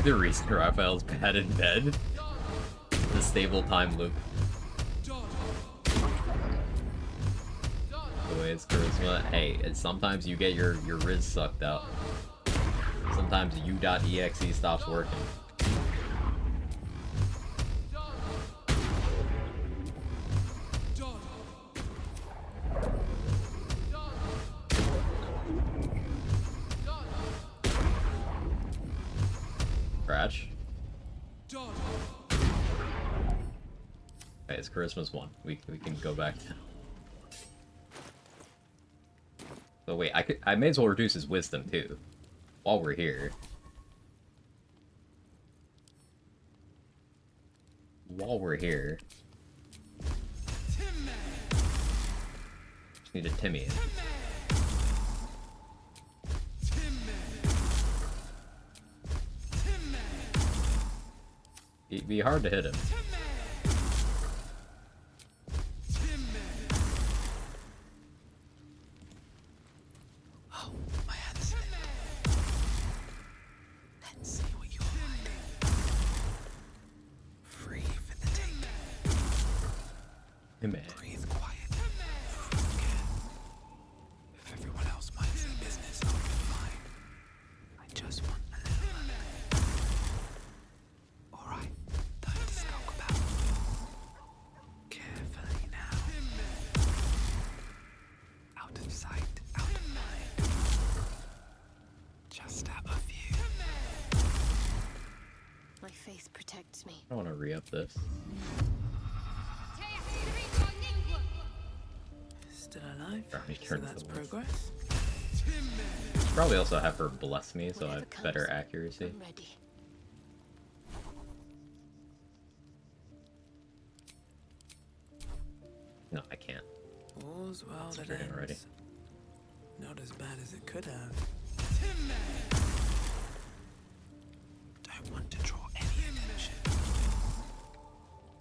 The reason Raphael's bad in bed? The stable time loop. The way it's charisma. Hey, sometimes you get your Riz sucked out. Sometimes u.exe stops working. Crash. Okay, his charisma's 1. We can go back now. So wait, I may as well reduce his wisdom too, while we're here. While we're here. Just need a Timmy. It'd be hard to hit him. Oh, my hand slipped. Let's see what you're hiding. Free for the taking. Hey man. Breathe quiet. Again. If everyone else minds their business, I'll be fine. I just want a little money. Alright, time to skulk about. Carefully now. Out of sight, out of mind. Just out of view. My faith protects me. I don't want to re-up this. Still alive? Probably So turn to that's the west. progress. Probably also have her bless me, so I Whatever have comes, better accuracy. I'm ready. No, I can't. All's well It's that drain ends. already. Not as bad as it could have. Don't want to draw any attention.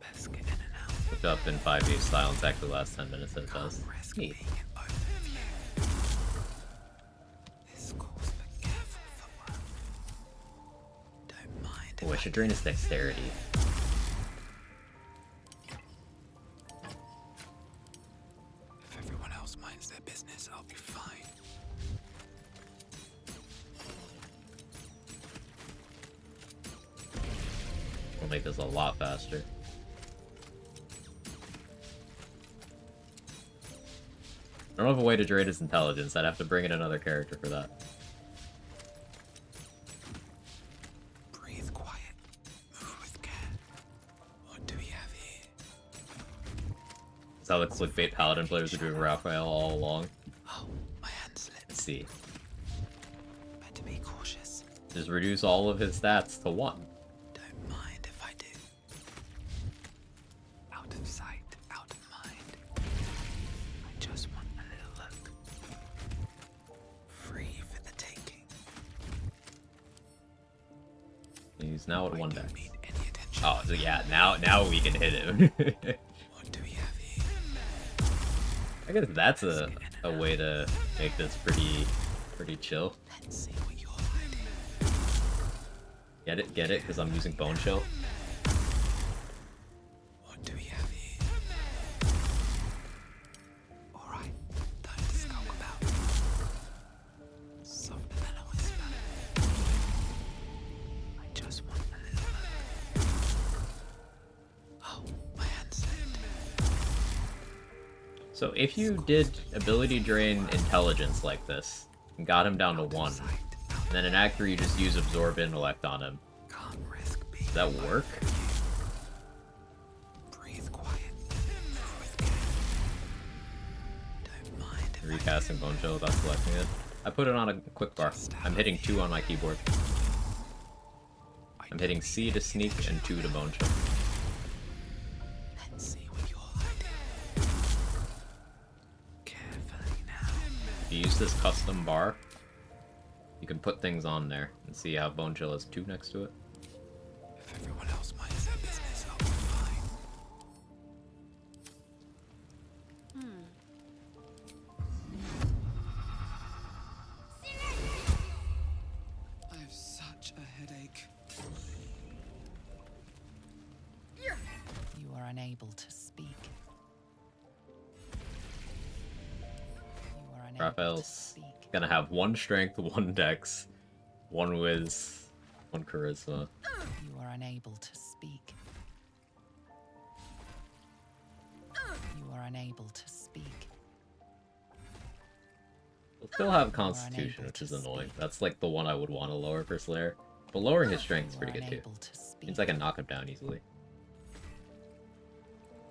Best get in and out. Looked up in 5e style in exactly the last 10 minutes that it does. Can't risk Neat. being in both of you. should drain his dexterity. If everyone else minds their business, I'll be fine. We'll make this a lot faster. I don't have a way to drain his intelligence. I'd have to bring in another character for that. Breathe quiet. Move with care. What do we have here? That's how the clickbait paladin players are doing Raphael all along. Oh, my hand slipped. Let's see. Better be cautious. Just reduce all of his stats to 1. Don't mind if I do. Out of sight, out of mind. I just want a little look. Free for the taking. He's now at I 1 don't dex. need any attention. Oh, so yeah, now we can hit him. What do we have here? I guess that's a way to make this pretty chill. Let's see what you're hiding. Get it? Because I'm using Bone Chill. What do we have here? Alright, time to skulk about. Softer than a whisper. I just want a little look. Oh, my hand slipped. So if you did ability drain intelligence like this, and got him down to 1, Sight, and then in Act 3 you just use Absorb Intellect on him, can't risk being does that work? Breathe quiet. Move with care. Don't mind if I Recasting Bone Chill without selecting it. I put it on a quick bar. I'm hitting 2 on my keyboard. I'm hitting C to sneak and 2 to Bone Chill. Let's see what you're hiding. Carefully now. If you use this custom bar, you can put things on there and see how Bone Chill has 2 next to it. If everyone else minds their business, I'll be fine. I have such a headache. You are unable to speak. You are unable to Raphael's speak. gonna have 1 strength, 1 dex, 1 whiz, 1 charisma. You are unable to speak. You are unable to speak. We'll still have Constitution, which is annoying. That's like the one I would want to lower for Slayer. But lowering his strength is You are pretty good too. unable to speak. Means I can knock him down easily.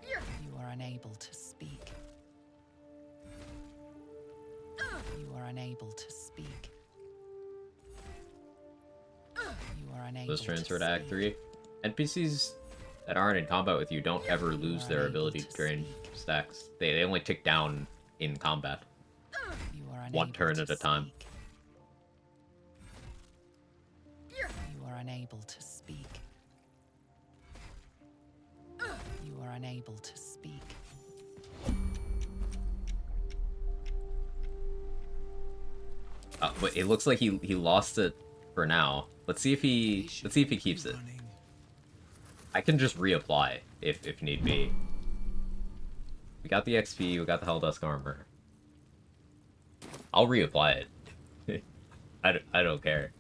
You are unable to speak. You are unable to speak. You are unable Let's transfer to to Act speak. 3. NPCs that aren't in combat with you don't ever lose their unable ability to to drain speak. stacks. They only tick down in combat. You are One unable turn to at a time. speak. You are unable to speak. You are unable to speak. But it looks like he lost it for now. Let's see if he keeps it. I can just reapply if need be. We got the XP, we got the Helldusk armor. I'll reapply it. I don't care.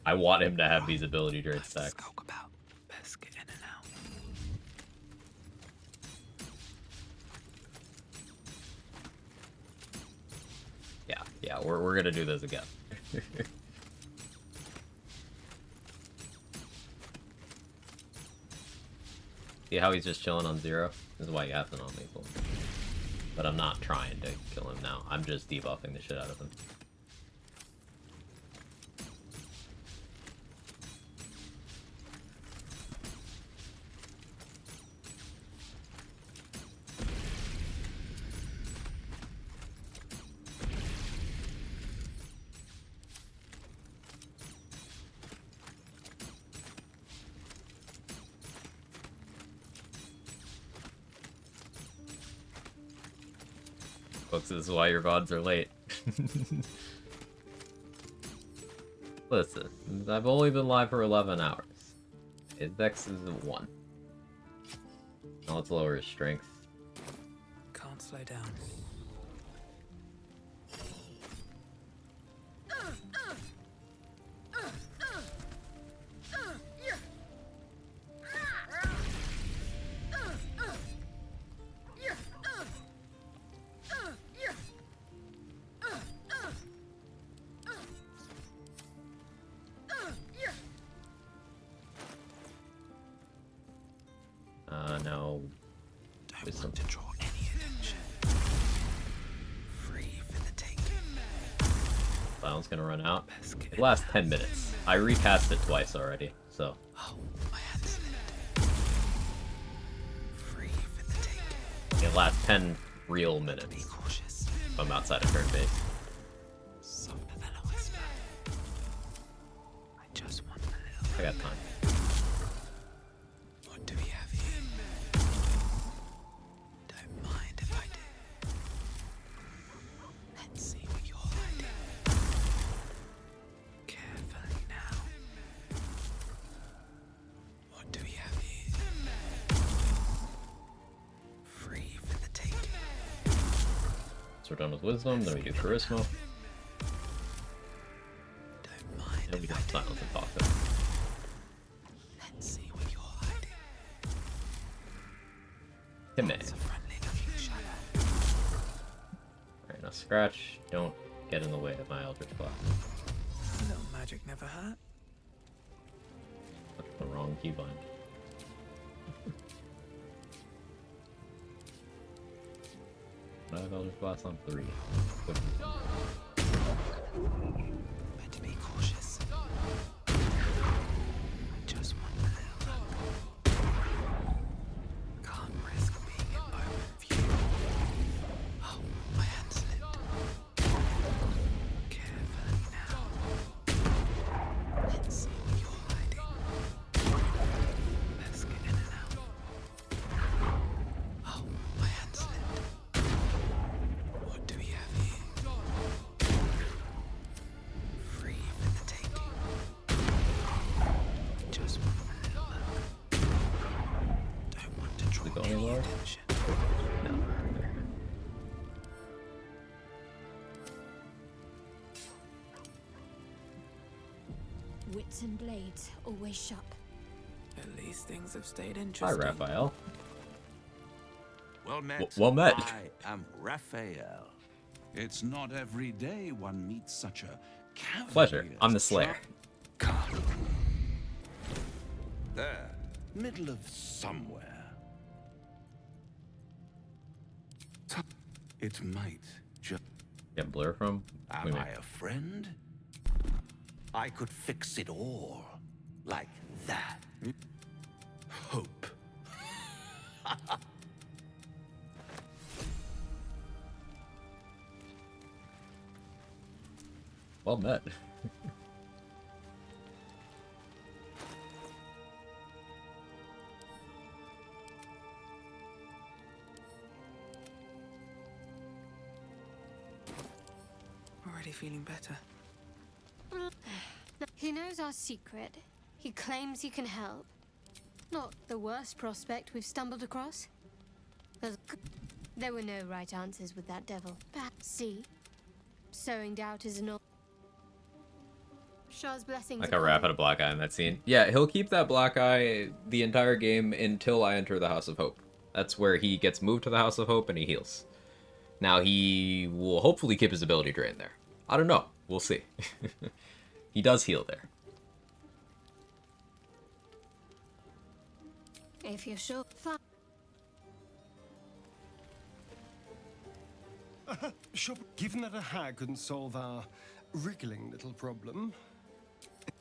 I want him to have these ability drain Time to stacks. skulk about. Best get in and out. Yeah, we're gonna do this again. See how he's just chilling on 0? This is why you have to non-lethal. But I'm not trying to kill him now. I'm just debuffing the shit out of him. Folks, this is why your VODs are late. Listen, I've only been live for 11 hours. Index is 1. Now let's lower his strength. Can't slow down. No. Don't want to draw any attention. Free for the taking. Silence gonna run out. It lasts 10 minutes. I recast it twice already, so. Oh, my hand slipped. Free for the taking. It lasts 10 real Be minutes cautious. if I'm outside of turn base. Softer than a whisper. I just want a little. I got time. What do we have here? Don't mind if I do. Let's see what you're hiding. Carefully now. What do we have here? Free for the taking. So we're done with wisdom, then we do charisma, Don't mind and we if do I do. silence and talk them. Let's see what you're hiding. Hime. It's a friendly looking shadow. Alright, now scratch. Don't get in the way of my Eldritch Blast. A little magic never hurt. That's the wrong keybind. I have Eldritch Blast on 3. Good. Better be cautious. I just want a little luck. Can't risk being in moment view. Oh, my hand slipped. Carefully now. Let's see what you're hiding. Let's get in and out. Oh, my hand slipped. What do we have here? Free for the taking. Just want a little look. Don't want to draw Is it going any lower? attention. No. Wits and blades always sharp. At least things have stayed Hi, interesting. Raphael. Well met. Well met. I am Raphael. It's not every day one meets such a cavalier. Pleasure. I'm the Slayer. Come. There, middle of somewhere. It might just. Get blur from? Am Wait a I minute. a friend? I could fix it all. Like that. Hope. Well met. Already feeling better. He knows our secret. He claims he can help. Not the worst prospect we've stumbled across. There were no right answers with that devil. Perhaps, see? Sowing doubt is an old... Shah's blessings Like a upon rap him. at a black eye in that scene. Yeah, he'll keep that black eye the entire game until I enter the House of Hope. That's where he gets moved to the House of Hope and he heals. Now he will hopefully keep his ability drain there. I don't know. We'll see. He does heal there. If you're sure. Fine. Sure, given that a hag couldn't solve our wriggling little problem,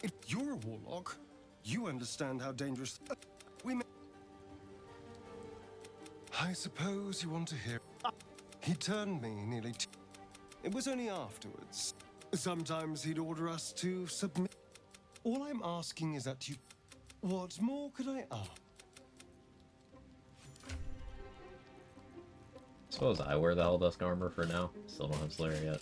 if you're a warlock, you understand how dangerous we may. I suppose you want to hear. He turned me nearly. It was only afterwards. Sometimes he'd order us to submit. All I'm asking is that you. What more could I ask? Suppose I wear the Helldusk armor for now. Still don't have Slayer yet.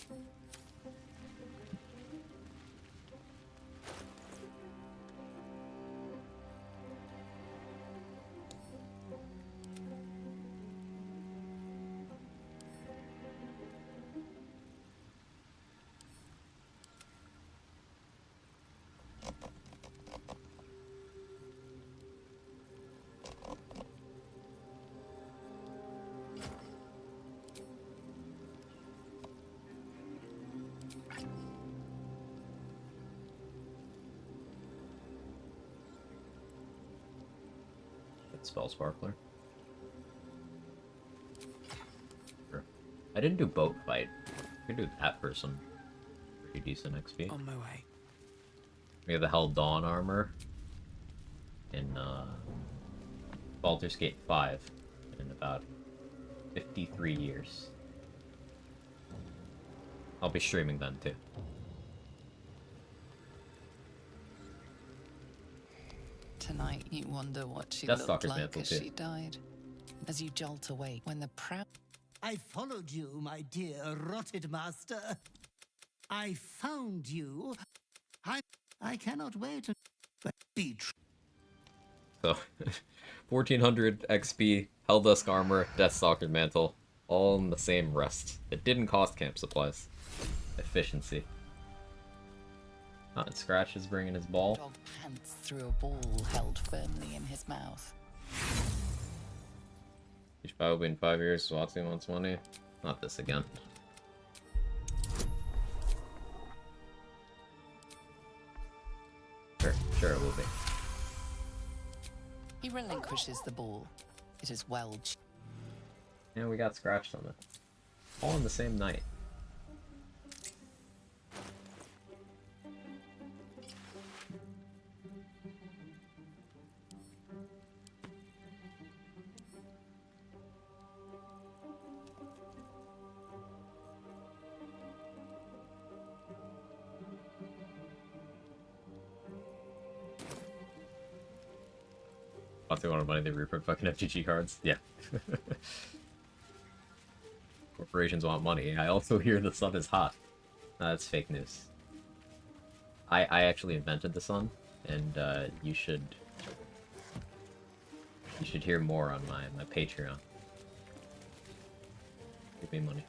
Spell Sparkler. Sure. I didn't do Boat Fight. I could do that for some pretty decent XP. On my way. We have the Hell Dawn armor in Baldur's Gate 5 in about 53 years. I'll be streaming then too. Tonight you wonder what she Deathstalker's looked like mantle as too. she died. As you jolt awake when the proud... I followed you, my dear rotted master. I found you. I cannot wait to be true. So, 1400 XP, Helldusk armor, Deathstalker mantle, all in the same rest. It didn't cost camp supplies. Efficiency. And Scratch is bringing his ball. Dog pants through a ball held firmly in his mouth. Each buy will be in 5 years, so Watsy wants money. Not this again. Sure it will be. He relinquishes the ball. It is well... Yeah, we got scratched on it. All in the same night. They want money, they reprint fucking FGG cards. Yeah. Corporations want money. I also hear the sun is hot. That's fake news. I actually invented the sun, and you should hear more on my Patreon. Give me money.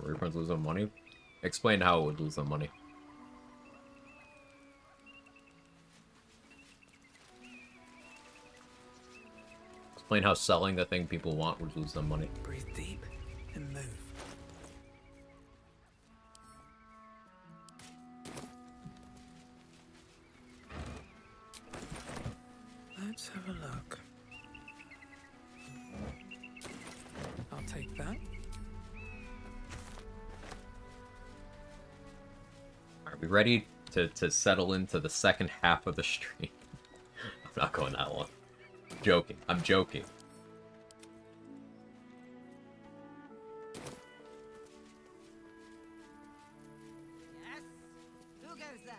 Reprints lose on money? Explain how it would lose on money. Explain how selling the thing people want would lose them money. Breathe deep and move. Let's have a look. I'll take that. Are we ready to settle into the second half of the stream? I'm not going that long. I'm joking. I'm joking. Yes? Who goes there?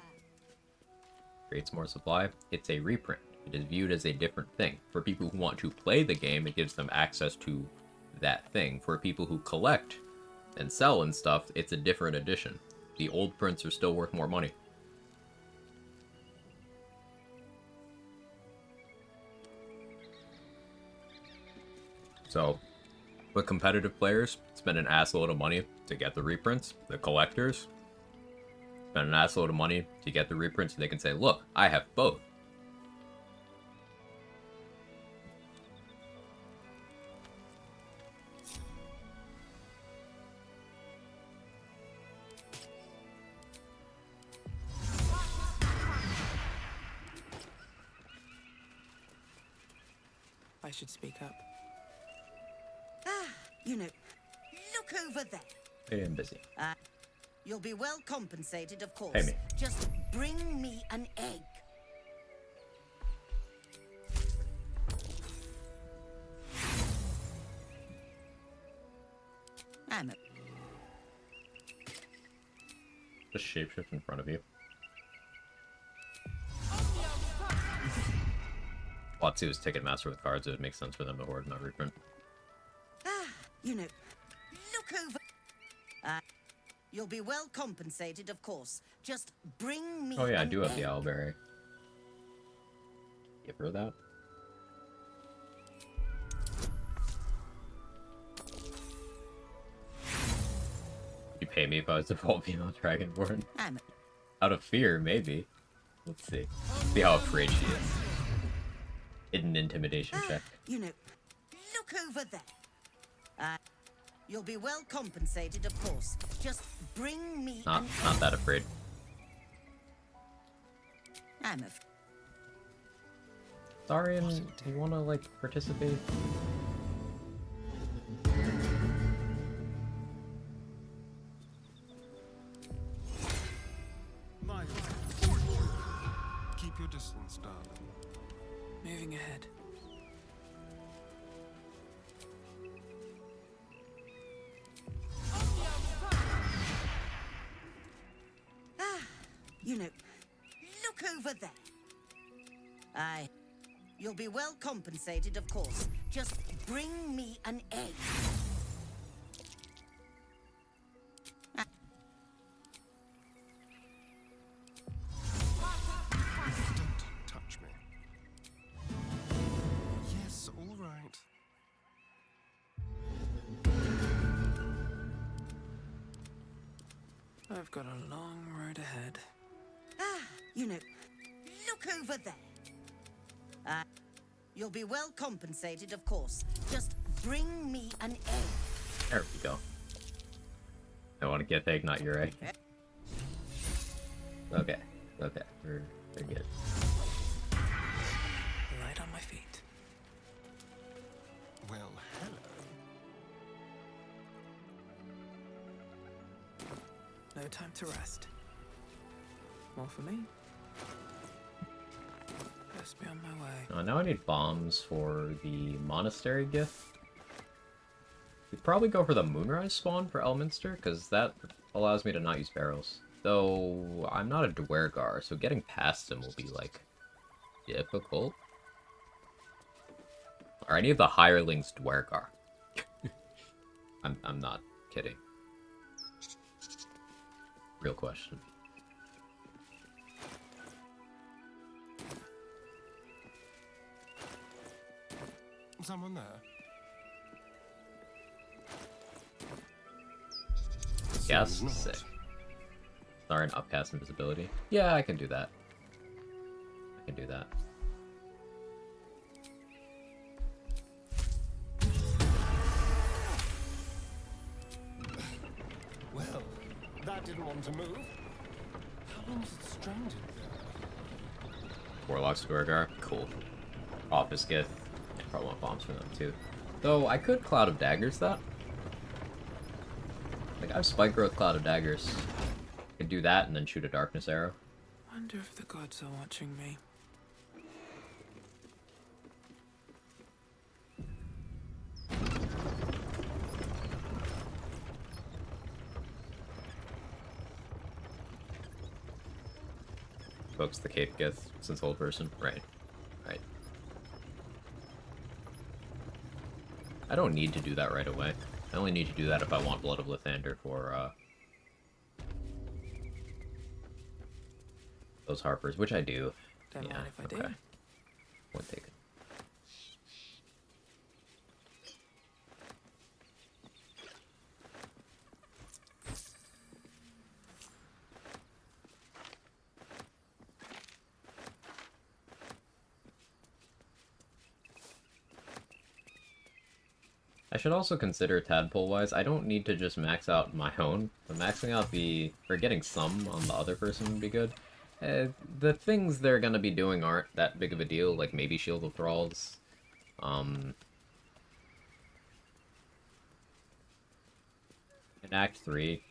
Creates more supply. It's a reprint. It is viewed as a different thing. For people who want to play the game, it gives them access to that thing. For people who collect and sell and stuff, it's a different edition. The old prints are still worth more money. So, the competitive players spend an assload of money to get the reprints. The collectors spend an assload of money to get the reprints so they can say, look, I have both. I should speak up. Ah, you know, look over there. I am busy. You'll be well compensated, of course. Pay me. Just bring me an egg. I'm a... Just shapeshift in front of you. Watsu is Ticketmaster with cards, it would make sense for them to hoard my reprint. You know, look over... you'll be well compensated, of course. Just bring me... Oh yeah, I do have the Owlberry. Give her that. You pay me if I was default female Dragonborn? Out of fear, maybe. Let's see. See how afraid she is. Hidden intimidation check. You know, look over there. You'll be well compensated, of course. Just bring me... Not that afraid. I'm a... Darian, do you wanna, like, participate? Keep your distance, darling. Moving ahead. You know, look over there. You'll be well compensated, of course. Just bring me an egg. Don't touch me. Yes, all right. I've got a long road ahead. You know, look over there. You'll be well compensated, of course. Just bring me an egg. There we go. I want to get egg, not your egg. Okay, okay, we're good. Light on my feet. Well, hello. No time to rest. More for me. Best be on my way. Now I need bombs for the monastery gift. We'd probably go for the Moonrise spawn for Elminster, because that allows me to not use barrels. Though, I'm not a Dwergar, so getting past him will be, like, difficult. Are any of the hirelings Dwergar? I'm not kidding. Real question. Someone there? Yes, sick. Sorry, an upcast invisibility. Yeah, I can do that. I can do that. Well, that didn't want to move. How long is it stranded there? Warlock's Dwergar, cool. Office Gith. I probably want bombs from them too. Though I could Cloud of Daggers that. Like I have Spike Growth Cloud of Daggers. I could do that and then shoot a Darkness Arrow. Wonder if the gods are watching me. Folks, the Cape Gith since old person. Right. Right. I don't need to do that right away. I only need to do that if I want Blood of Lathander for, those Harpers, which I do. Don't Yeah, mind if I okay. do. Point taken. I should also consider tadpole-wise, I don't need to just max out my own, but maxing out or getting some on the other person would be good. The things they're gonna be doing aren't that big of a deal, like maybe Shield of Thralls. In Act 3,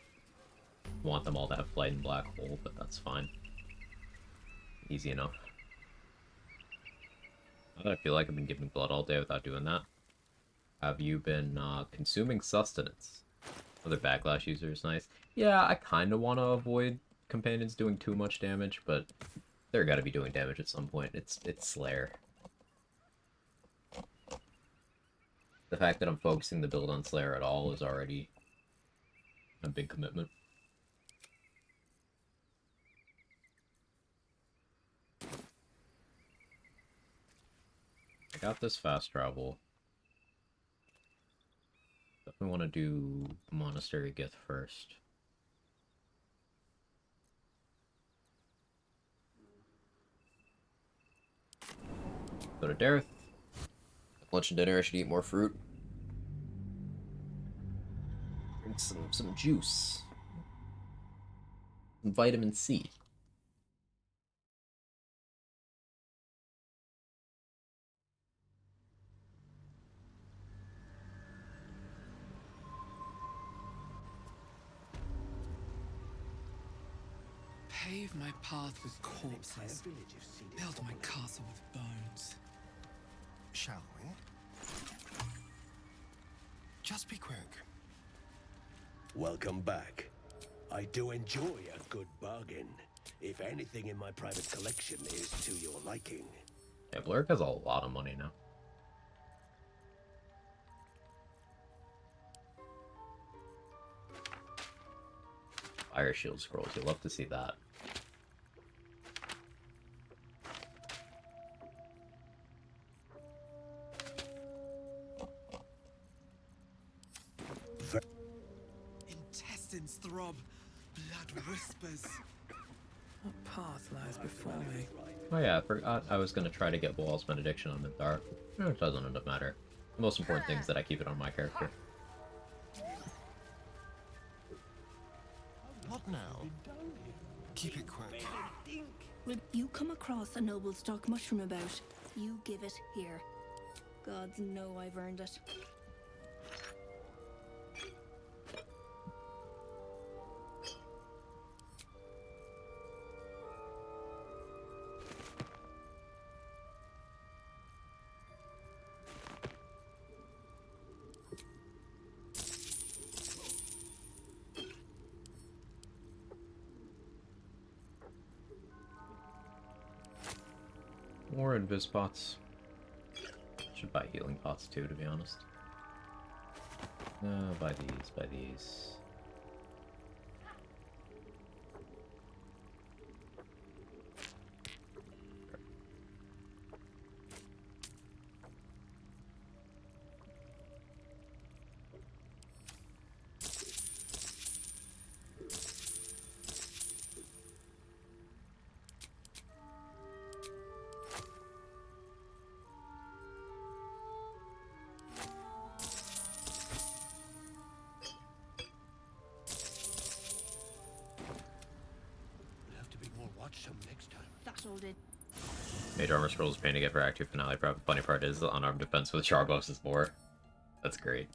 I want them all to have Flight and Black Hole, but that's fine. Easy enough. Now that I feel like I've been giving blood all day without doing that. Have you been consuming sustenance? Other backlash user is nice. Yeah, I kind of want to avoid companions doing too much damage, but they're got to be doing damage at some point. It's Slayer. The fact that I'm focusing the build on Slayer at all is already a big commitment. I got this fast travel. Definitely want to do Monastery Gith first. Go to Dareth. Lunch and dinner, I should eat more fruit. Drink some juice. Some vitamin C. Pave my path with corpses. Build my castle with bones. Shall we? Just be quick. Welcome back. I do enjoy a good bargain. If anything in my private collection is to your liking. Yeah, Blurk has a lot of money now. Fire Shield Scrolls, you'll love to see that. Intestines throb, blood whispers. What path lies before me? Oh yeah, I forgot I was going to try to get Walls Benediction on Minthar. It doesn't end up matter. The most important thing is that I keep it on my character. What now? Keep it quick. Will you come across a noble stock mushroom about? You give it here. Gods know I've earned it. More invis pots. Should buy healing pots too, to be honest. Buy these. That all did. Major armor scrolls pain to get for Act 2 finale. Funny part is unarmed defense with Charbos is more. That's great.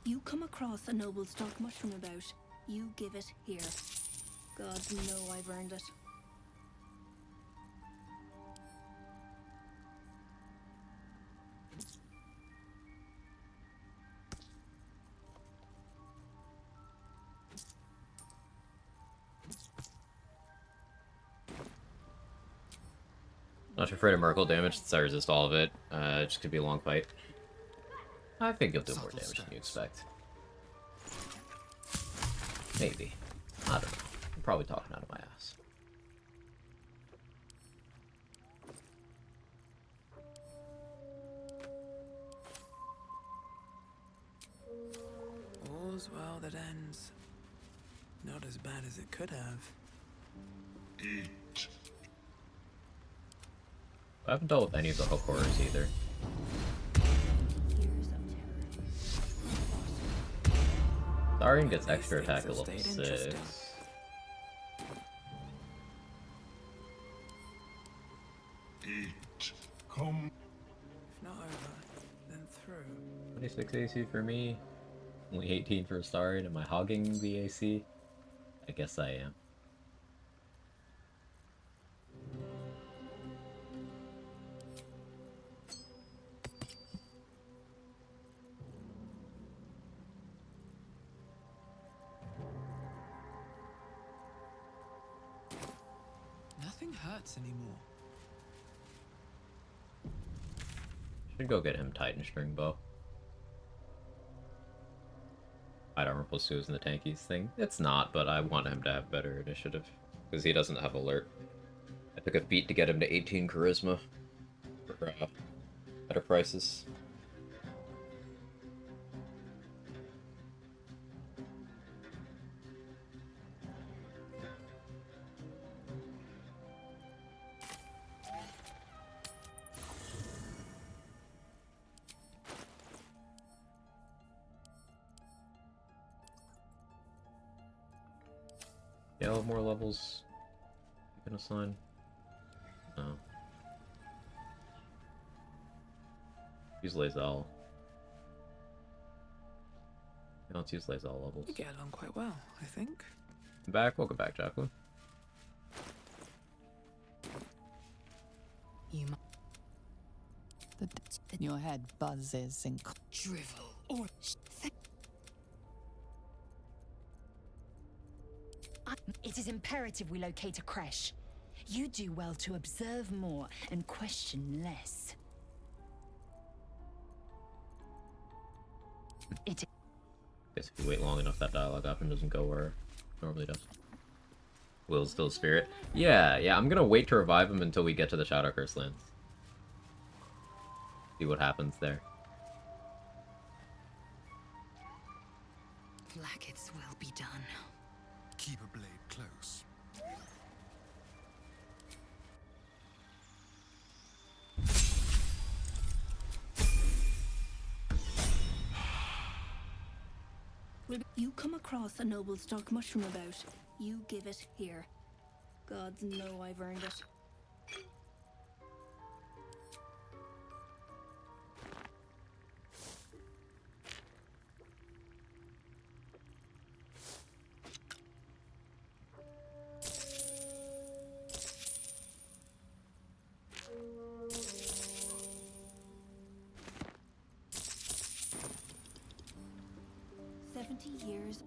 You come across a noble stock mushroom about. You give it here. Gods know I've earned it. Not too afraid of Merkle damage since I resist all of it. Just could be a long fight. I think you'll do more damage than you expect. Maybe. I don't know. I'm probably talking out of my ass. All's well that ends. Not as bad as it could have. I haven't dealt with any of the hook horrors either. Tharian gets extra attack at level 6. Come. If not over, then through. 26 AC for me. Only 18 for Astarion. Am I hogging the AC? I guess I am. Nothing hurts anymore. Should go get him Titan String Bow. Light armor plus 2 is in the tankies thing. It's not, but I want him to have better initiative. Because he doesn't have alert. I took a feat to get him to 18 charisma. For better prices. Yeah, I'll have more levels you can assign. No. Use Lae'zel. Yeah, let's use Lae'zel levels. We get along quite well, I think. Back, welcome back, Jacqueline. You your head buzzes in drivel or It is imperative we locate a creche. You do well to observe more and question less. Guess if you wait long enough, that dialogue often doesn't go where it normally does. Will still spirit? Yeah, I'm gonna wait to revive him until we get to the Shadow Curse lands. See what happens there. Blackets will be done. Keep a blade close. You come across a noble stock mushroom about. You give it here. Gods know I've earned it. Years.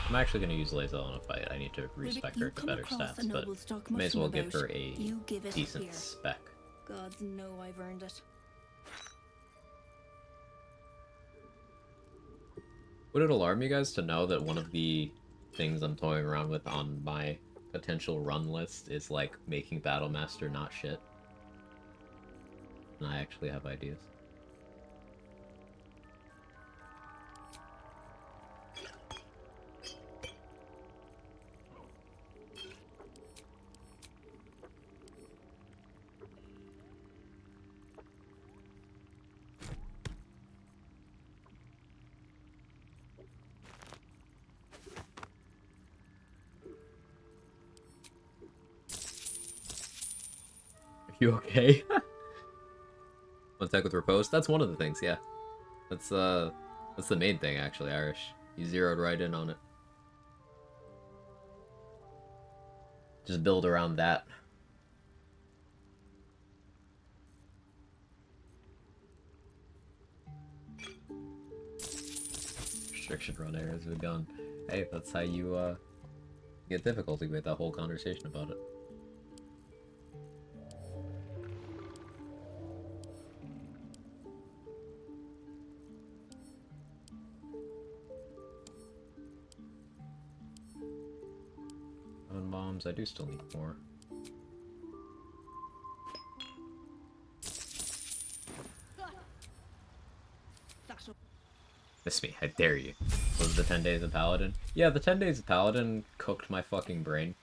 I'm actually going to use Lae'zel in a fight. I need to respec her to better stats, but may as well give her a decent spec. Gods know I've earned it. Would it alarm you guys to know that one of the things I'm toying around with on my potential run list is like making Battlemaster not shit? And I actually have ideas. You okay? One attack with Repose? That's one of the things, yeah. That's the main thing, actually, Irish. You zeroed right in on it. Just build around that. Restriction run arrows with a gun. Hey, that's how you, get difficulty with that whole conversation about it. Bombs, I do still need more. Miss me, I dare you. Was the 10 Days of Paladin? Yeah, the 10 Days of Paladin cooked my fucking brain.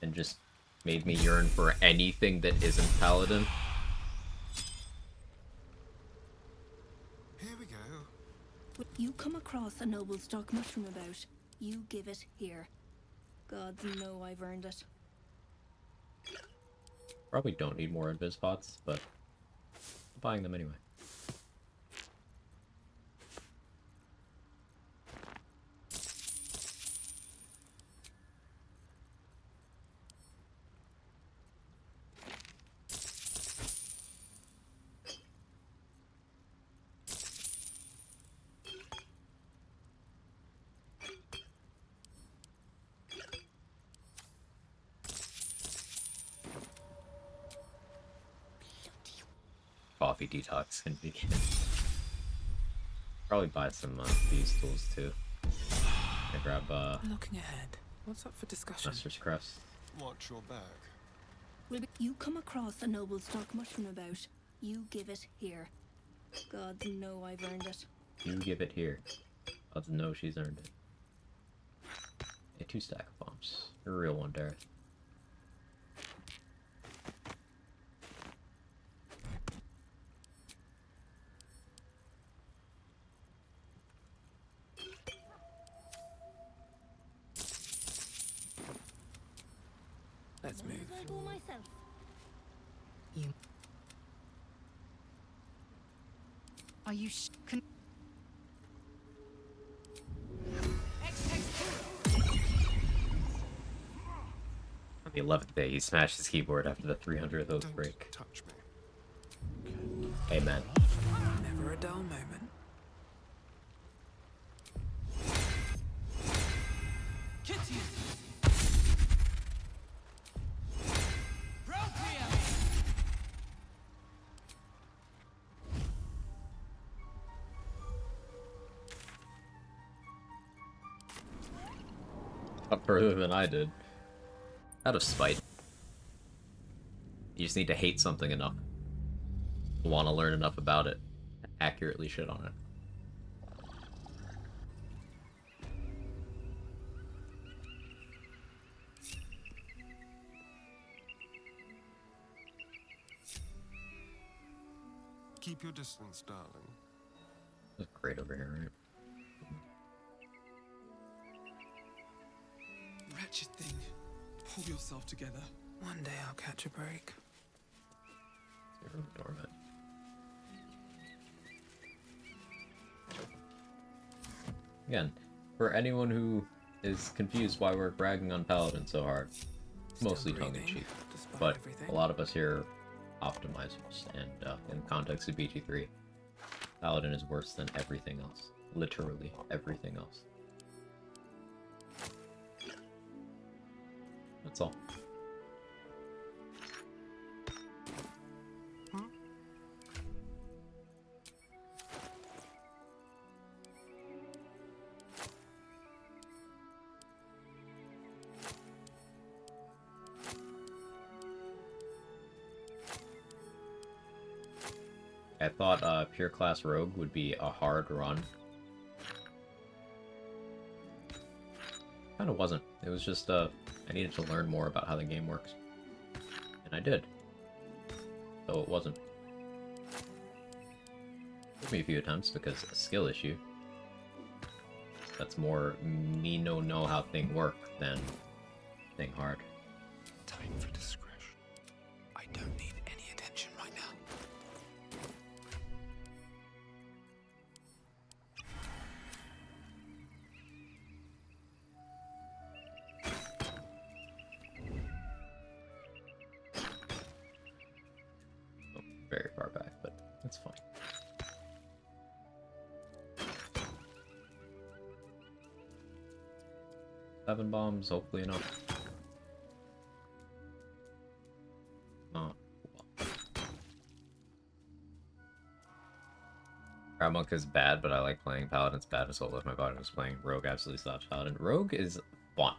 And just made me yearn for anything that isn't Paladin. Here we go. You come across a noble stock mushroom about, you give it here. Gods know I've earned it. Probably don't need more invis pots, but I'm buying them anyway. Coffee detox can begin. Probably buy some these tools too. I grab Looking ahead, what's up for discussion? Master's Crest. Watch your back. You come across a noble stock mushroom about, you give it here. Gods know I've earned it. You give it here. Odds know she's earned it. A 2 stack of bombs. You're a real one, Dareth. Let's move. I go myself. You. Are you On the 11th day, he smashed his keyboard after the 300th oath break. Touch me. Amen. Never a dull moment. Up further than I did. Out of spite. You just need to hate something enough. Want to learn enough about it. Accurately shit on it. Keep your distance, darling. That's great over here, right? Wretched thing. Pull yourself together. One day I'll catch a break. Dormant. Again, for anyone who is confused why we're bragging on Paladin so hard, it's mostly tongue-in-cheek. But a lot of us here are optimizers, and in the context of BG3, Paladin is worse than everything else. Literally everything else. That's all. I thought pure class rogue would be a hard run. Kinda wasn't. It was just I needed to learn more about how the game works. And I did. So it wasn't. Took me a few attempts because a skill issue. That's more me know how thing work than thing hard. Time for discretion. I don't need any attention right now. Oh, very far back, but that's fine. Seven bombs, hopefully enough. Oh, well. Crab Monk is bad, but I like playing Paladin's bad as well as my body was playing Rogue absolutely slaps Paladin. Rogue is fun.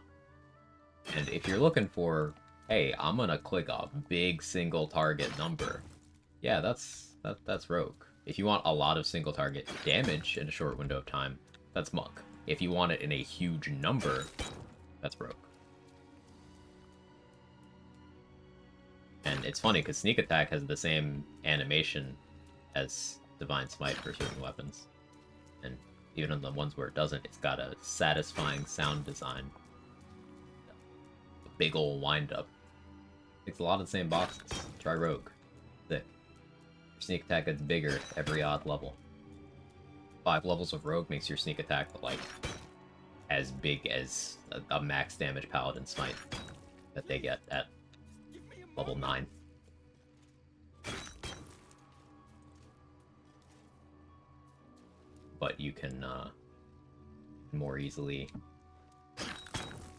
And if you're looking for, hey, I'm gonna click a big single target number, yeah, that's Rogue. If you want a lot of single target damage in a short window of time, that's Monk. If you want it in a huge number, that's Rogue. And it's funny because Sneak Attack has the same animation as Divine Smite for certain weapons. And even in the ones where it doesn't, it's got a satisfying sound design. A big ol' wind-up. It's a lot of the same boxes. Try Rogue. Thick. Your Sneak Attack gets bigger at every odd level. 5 levels of Rogue makes your Sneak Attack, like, as big as a max damage Paladin Smite that they get at level 9. But you can more easily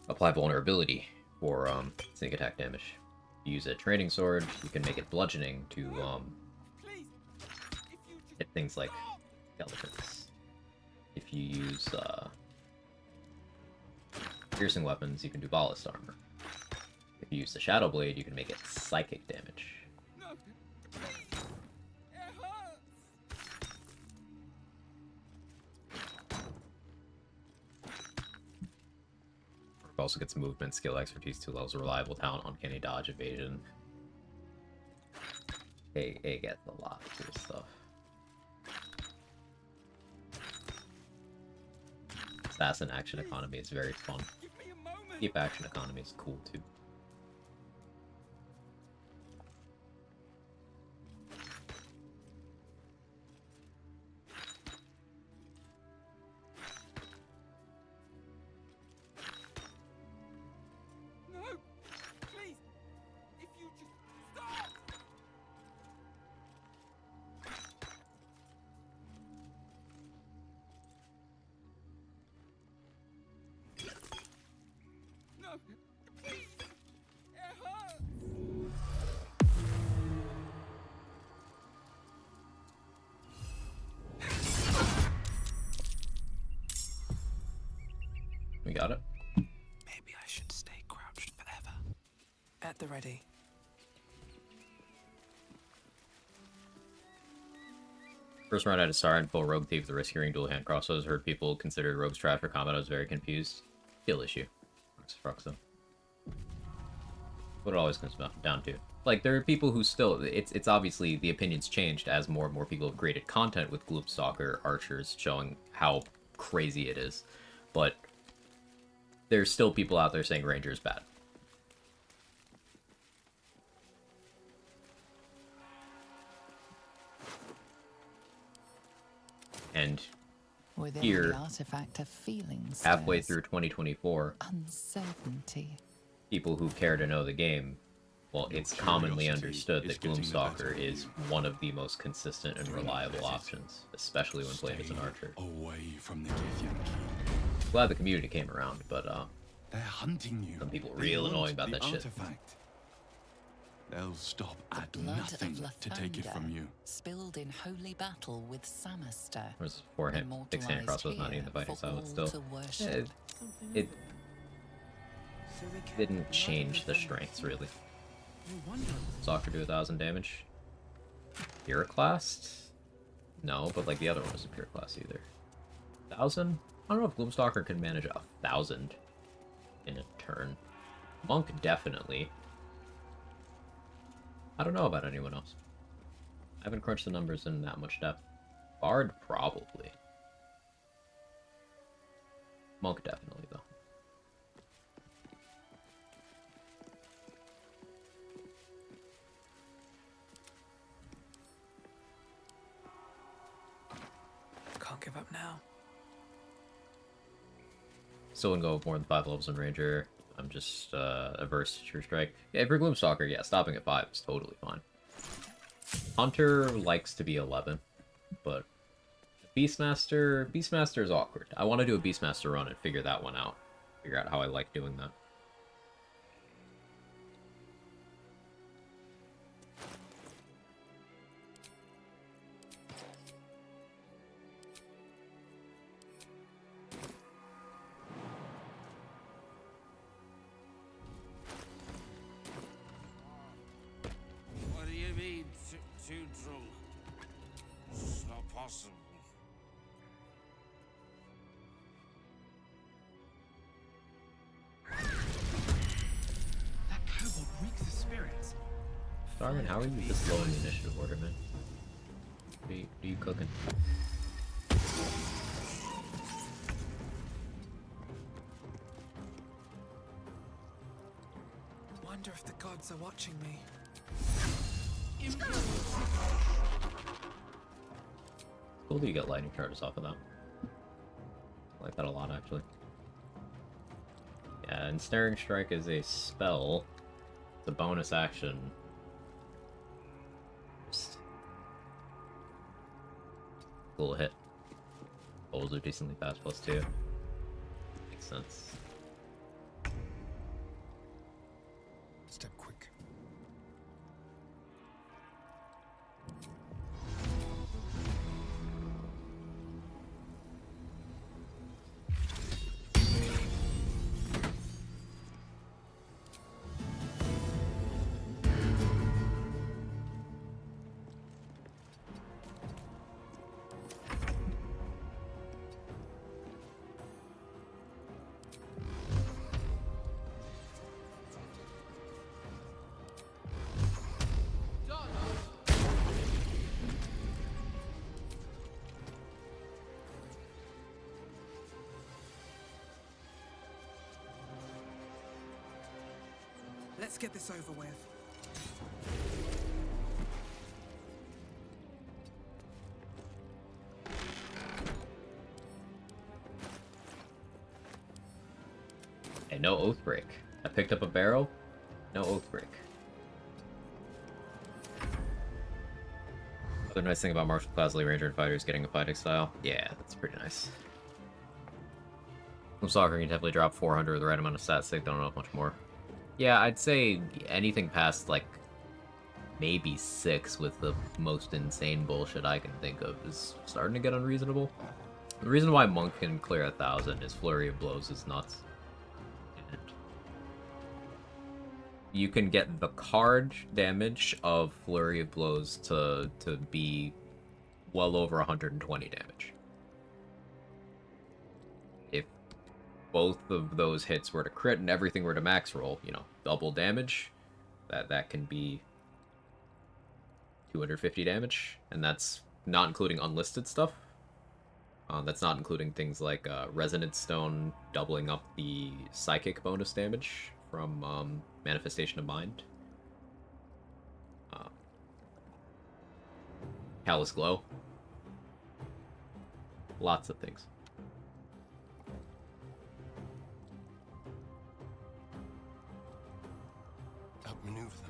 apply vulnerability for sneak attack damage. You use a training sword, you can make it bludgeoning to hit things like skeletons. If you use piercing weapons, you can do ballast armor. If you use the Shadow Blade, you can make it psychic damage. Also gets movement, skill, expertise, 2 levels, reliable talent, uncanny dodge, evasion. It gets a lot of cool stuff. Assassin action economy is very fun. Keep action economy is cool too. We got it. Maybe I should stay crouched forever. At the ready. First round I had a star and full Rogue Thief, the risk hearing dual hand crossbows. Heard people consider Rogue's trash for combat. I was very confused. Skill issue. Fruxo. What it always comes down to. Like, there are people who still... It's obviously the opinions changed as more and more people have created content with Gloomstalker archers showing how crazy it is. But there's still people out there saying Ranger is bad. And Within here, the artifact of feelings, halfway through 2024, uncertainty. People who care to know the game, well, it's commonly understood that Gloomstalker is one of the most consistent and reliable options, especially when played as an archer. Away from the Githyan Glad the community came around, but they're hunting you. Some people real annoying about that shit. They'll stop at Blood nothing of to take it from you. Spilled in holy battle with Samaster. Where's 4-hand, 6-hand crossbows not in the fighting style, but still. It didn't change the strengths, really. Soccer do 1,000 damage. Pyroclast? No, but like the other one wasn't Pyroclast either. 1,000? I don't know if Gloomstalker can manage 1,000 in a turn. Monk definitely. I don't know about anyone else. I haven't crunched the numbers in that much depth. Bard probably. Monk definitely though. Can't give up now. Still wouldn't go more than 5 levels in Ranger. I'm just averse to True Strike. Yeah, for Gloomstalker, yeah, stopping at 5 is totally fine. Hunter likes to be 11, but Beastmaster is awkward. I want to do a Beastmaster run and figure that one out. Figure out how I like doing that. What do you mean, too drunk? It's not possible. Darwin, how are you this low in the initiative order, man? What are you cooking? Wonder if the gods are watching me. Cool that you get lightning charges off of that. I like that a lot, actually. Yeah, Ensnaring Strike is a spell. It's a bonus action. Just cool hit. Bowls are decently fast, +2. Makes sense. Step quick. Let's get this over with. Hey, no Oathbreak. I picked up a barrel, no Oathbreak. Other nice thing about Martial Clasley Ranger and Fighter is getting a fighting style. Yeah, that's pretty nice. From Soccer, you can definitely drop 400 with the right amount of stat sig, don't know much more. Yeah, I'd say anything past, like, maybe 6 with the most insane bullshit I can think of is starting to get unreasonable. The reason why Monk can clear 1,000 is Flurry of Blows is nuts. You can get the card damage of Flurry of Blows to be well over 120 damage. If both of those hits were to crit and everything were to max roll, you know, double damage, that can be 250 damage, and that's not including unlisted stuff. That's not including things like Resonance Stone doubling up the psychic bonus damage from Manifestation of Mind. Callous Glow. Lots of things. Outmaneuver them.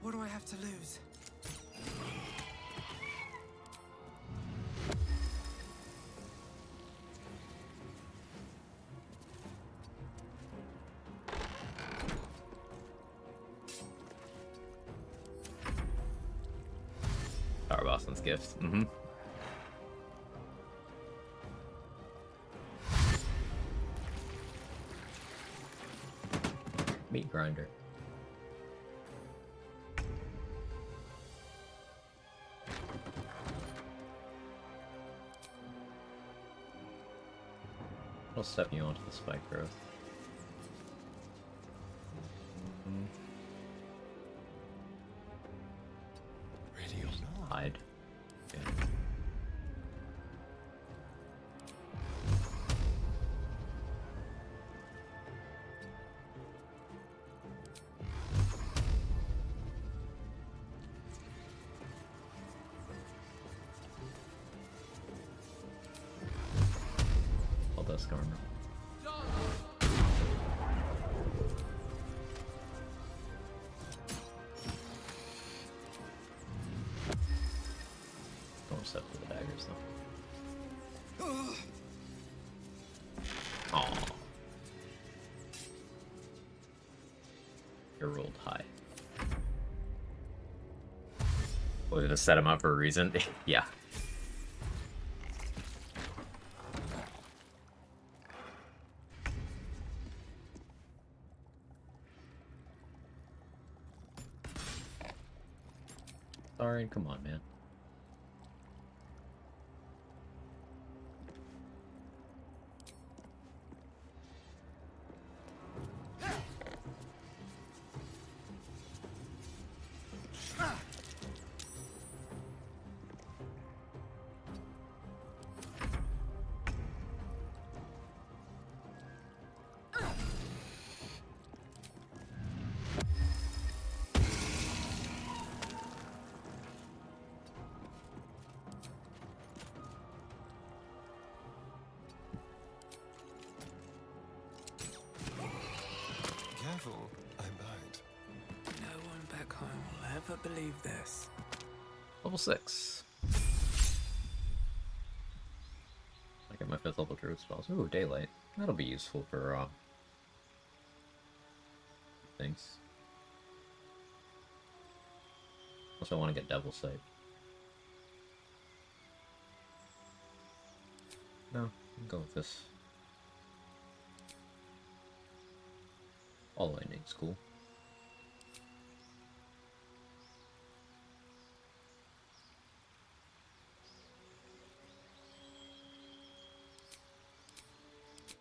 What do I have to lose? Power Boston's gift. Mm-hmm. Meat grinder. I'll step you onto the spike growth. Ready or not? Hide. Yeah. All dust armor. Don't step to the daggers though. Aw. You rolled high. We're gonna set him up for a reason. Yeah. Sorry, come on, man. Careful, I bite. No one back home will ever believe this. Level 6. I get my 5th level druid spells. Ooh, daylight. That'll be useful for things. Also, I want to get Devil Sight. No, I'll go with this. All lightning's cool.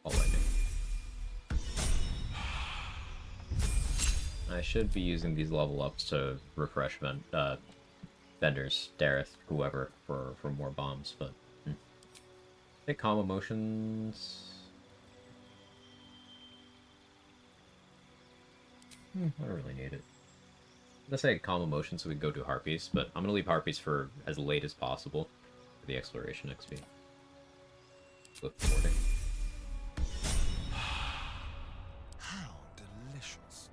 All lightning. I should be using these level ups to refresh vendors, Dareth, whoever, for more bombs, but I think calm emotions. I don't really need it. I'm gonna say calm emotions so we can go do Harpies, but I'm gonna leave Harpies for as late as possible for the exploration XP. Flip boarding. How delicious.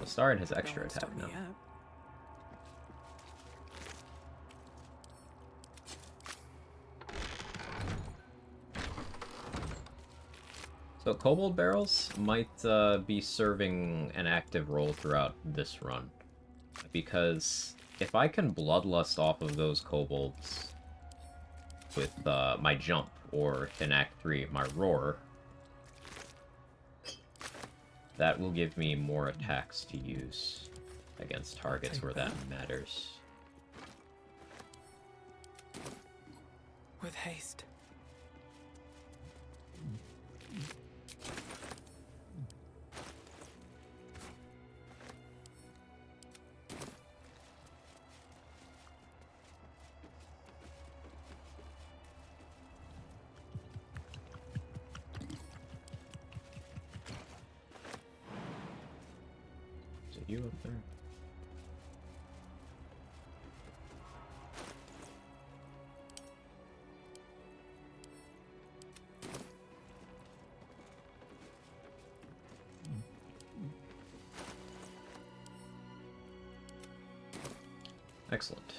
Astarion has extra attack now. So Kobold Barrels might be serving an active role throughout this run. Because if I can Bloodlust off of those Kobolds with my jump, or in Act 3, my Roar, that will give me more attacks to use against targets where that matters. With haste. Is it you up there? Excellent.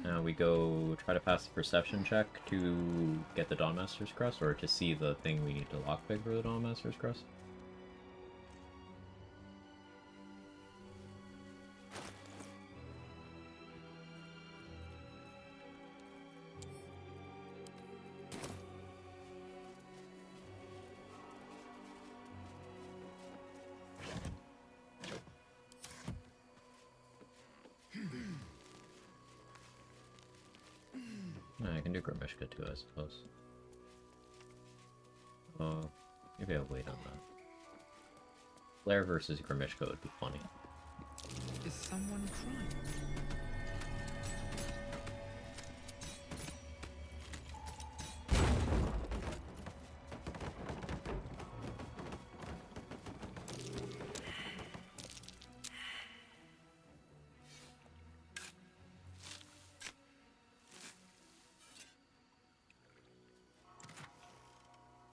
Now we go try to pass the perception check to get the Dawnmaster's Crest, or to see the thing we need to lockpick for the Dawnmaster's Crest. I can do Grimishka too, I suppose. Maybe I'll wait on that. Flare versus Grimishka would be funny. Is someone crying?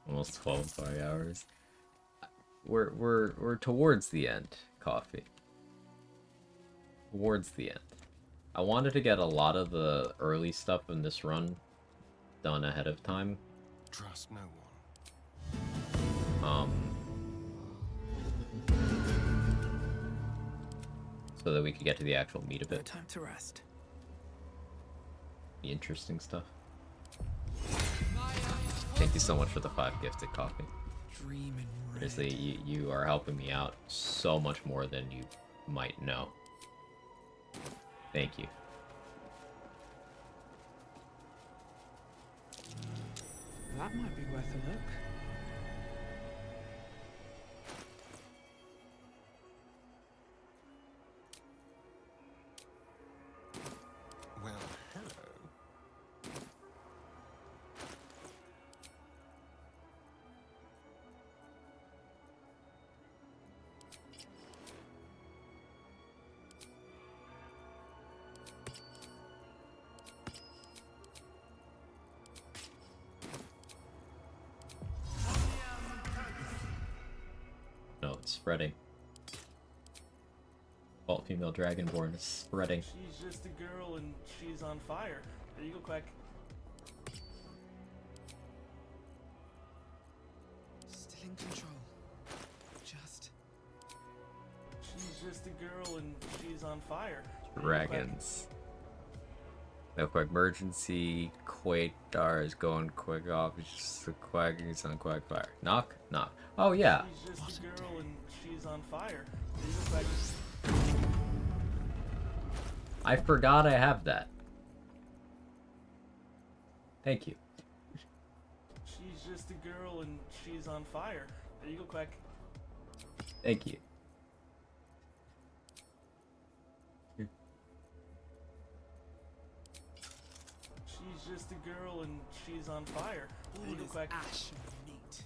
Almost 12 hours. We're towards the end, Coffee. Towards the end. I wanted to get a lot of the early stuff in this run done ahead of time. Trust no one. So that we could get to the actual meat of it. Time to rest. The interesting stuff. Thank you so much for the 5 gifted coffee. Dream in red. Seriously, you are helping me out so much more than you might know. Thank you. That might be worth a look. Well, hello. No, it's spreading. Alt female dragonborn is spreading. She's just a girl and she's on fire. There you go, Quack. Still in control. Just. She's just a girl and she's on fire. There you go, Quack. Dragons. No quick emergency. Quaidar is going quick off. It's just the quacking. It's on quack fire. Knock, knock. Oh yeah. She's just a girl and she's on fire. There you go, Quack. I forgot I have that. Thank you. She's just a girl and she's on fire. There you go, Quack. Thank you. She's just a girl and she's on fire. There you go, Quack. Ash neat.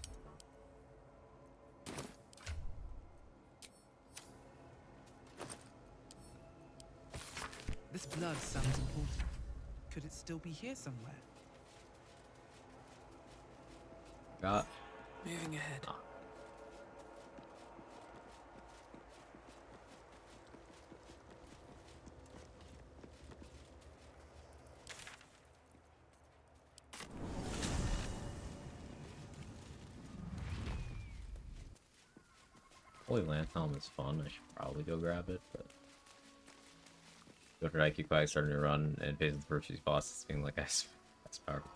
This blood sounds important. Could it still be here somewhere? Got. Moving ahead. Holy Lance Helm is fun. I should probably go grab it, but after IQ Quack starting to run and facing the first few bosses, feeling like that's powerful.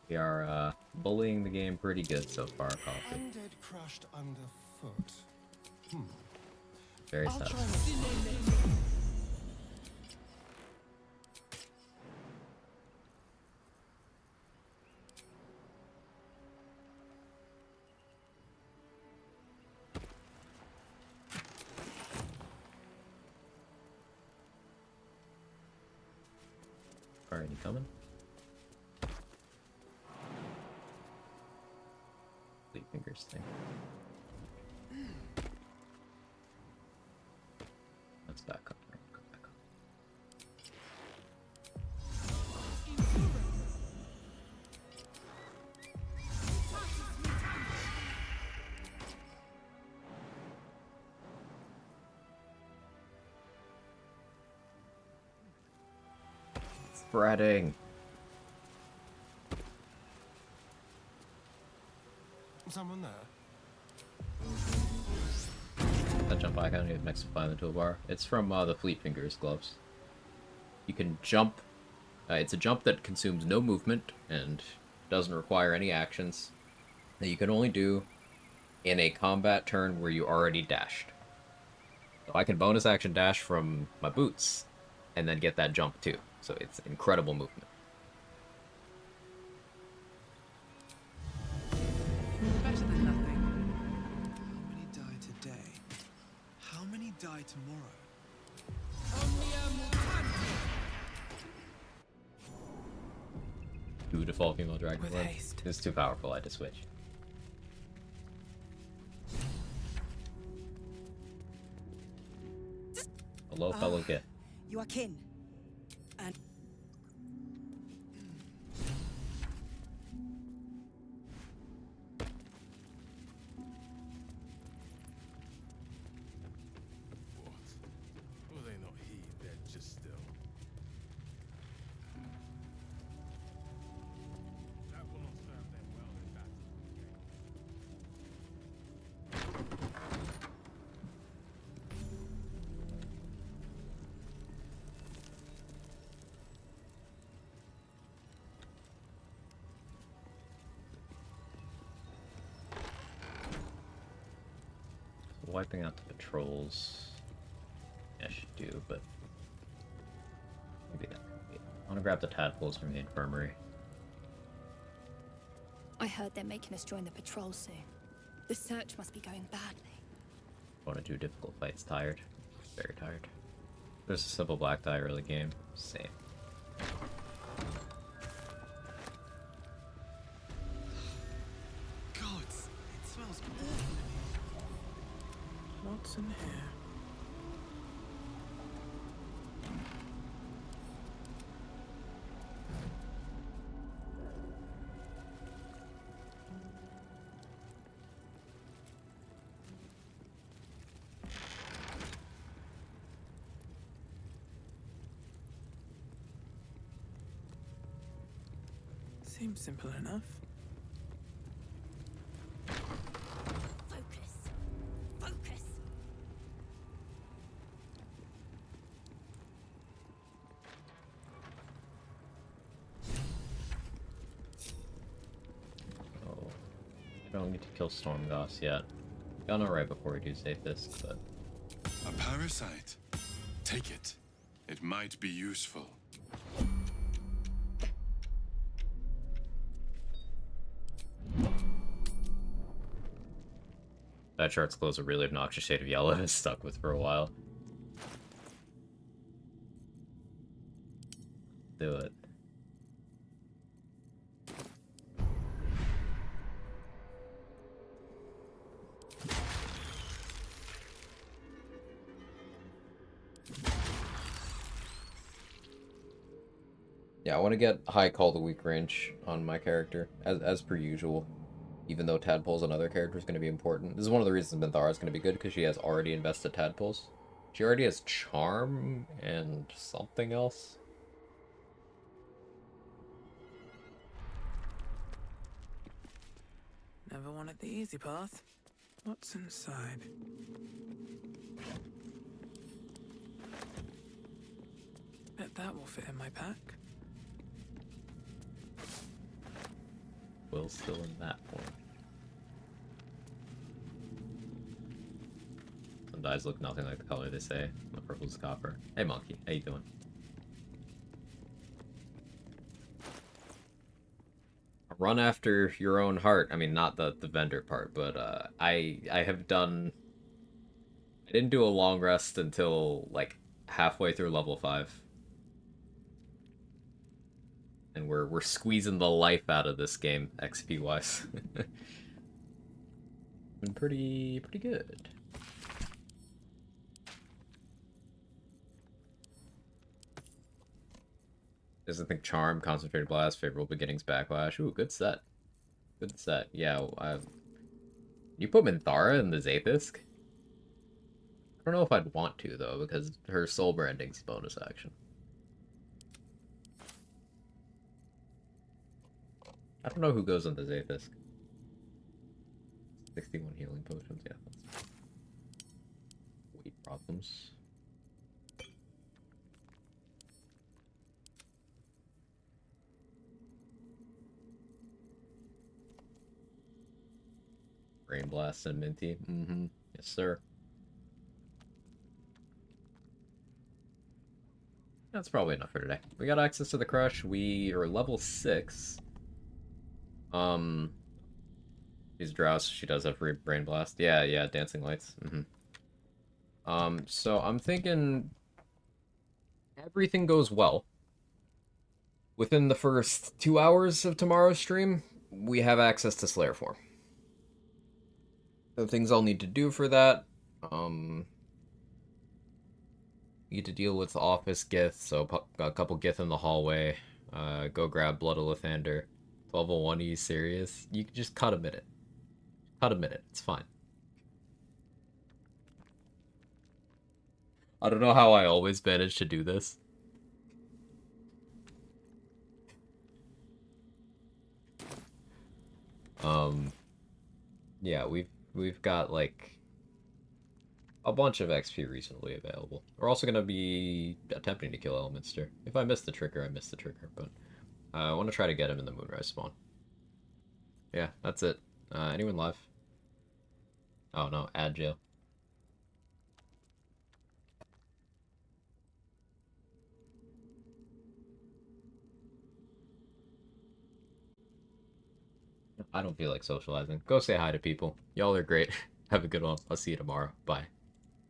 We are bullying the game pretty good so far, Coffee. Undead crushed underfoot. Very I'll sad. try Alright, you coming? Fleet fingers thing. Let's back up. Go back up. Spreading. Someone there? That jump icon you have next to find the toolbar. It's from the Fleet Fingers gloves. You can jump. It's a jump that consumes no movement and doesn't require any actions. That you can only do in a combat turn where you already dashed. So I can bonus action dash from my boots and then get that jump too. So it's incredible movement. Better than nothing. How many die today? How many die tomorrow? Two default female dragon With blood. haste. It's too powerful, I had to switch. Hello, fellow kid. You are kin. And wiping out the patrols. Yeah, I should do, but maybe that could be. I want to grab the tadpoles from the infirmary. I heard they're making us join the patrol soon. The search must be going badly. Want to do difficult fights. Tired. Very tired. There's a simple black die early game. Same. God, it smells awful. What's in here? Seems simple enough. Focus. Focus. Oh, I don't need to kill Stormgoss yet. Gonna right before we do Zathis, but A parasite. Take it. It might be useful. that chart's clothes a really obnoxious shade of yellow is stuck with for a while. Do it. Yeah, I want to get high call the weak range on my character, as per usual. Even though Tadpole's another character is going to be important. This is one of the reasons Minthara is going to be good, because she has already invested Tadpoles. She already has Charm and something else. Never wanted the easy path. What's inside? Bet that will fit in my pack. Will's still in that form. Some dyes look nothing like the color they say. The purple's copper. Hey Monkey, how you doing? Run after your own heart. I mean, not the vendor part, but I have done... I didn't do a long rest until, like, halfway through level 5. And we're squeezing the life out of this game, XP-wise. Been pretty good. Doesn't think Charm, Concentrated Blast, Favorable Beginnings, Backlash. Ooh, good set. Good set. Yeah, you put Minthara in the Zathis? I don't know if I'd want to, though, because her soul branding's bonus action. I don't know who goes on the Zathis. 61 healing potions, yeah. That's... weight problems. Brain Blast and Minty. Mm-hmm. Yes, sir. That's probably enough for today. We got access to the Crush. We are level 6. She's Drows. She does have free Brain Blast. Yeah, Dancing Lights. So I'm thinking everything goes well. Within the first 2 hours of tomorrow's stream, we have access to Slayer form. The things I'll need to do for that, need to deal with office Gith, so a couple Gith in the hallway, go grab Blood of Lathander. 1201, are you serious? You can just cut a minute. Cut a minute, it's fine. I don't know how I always manage to do this. Yeah, we've got like a bunch of XP reasonably available. We're also gonna be attempting to kill Elminster. If I miss the trigger, I miss the trigger, but I want to try to get him in the Moonrise spawn. Yeah, that's it. Anyone live? Oh no, add jail. I don't feel like socializing. Go say hi to people. Y'all are great. Have a good one. I'll see you tomorrow. Bye.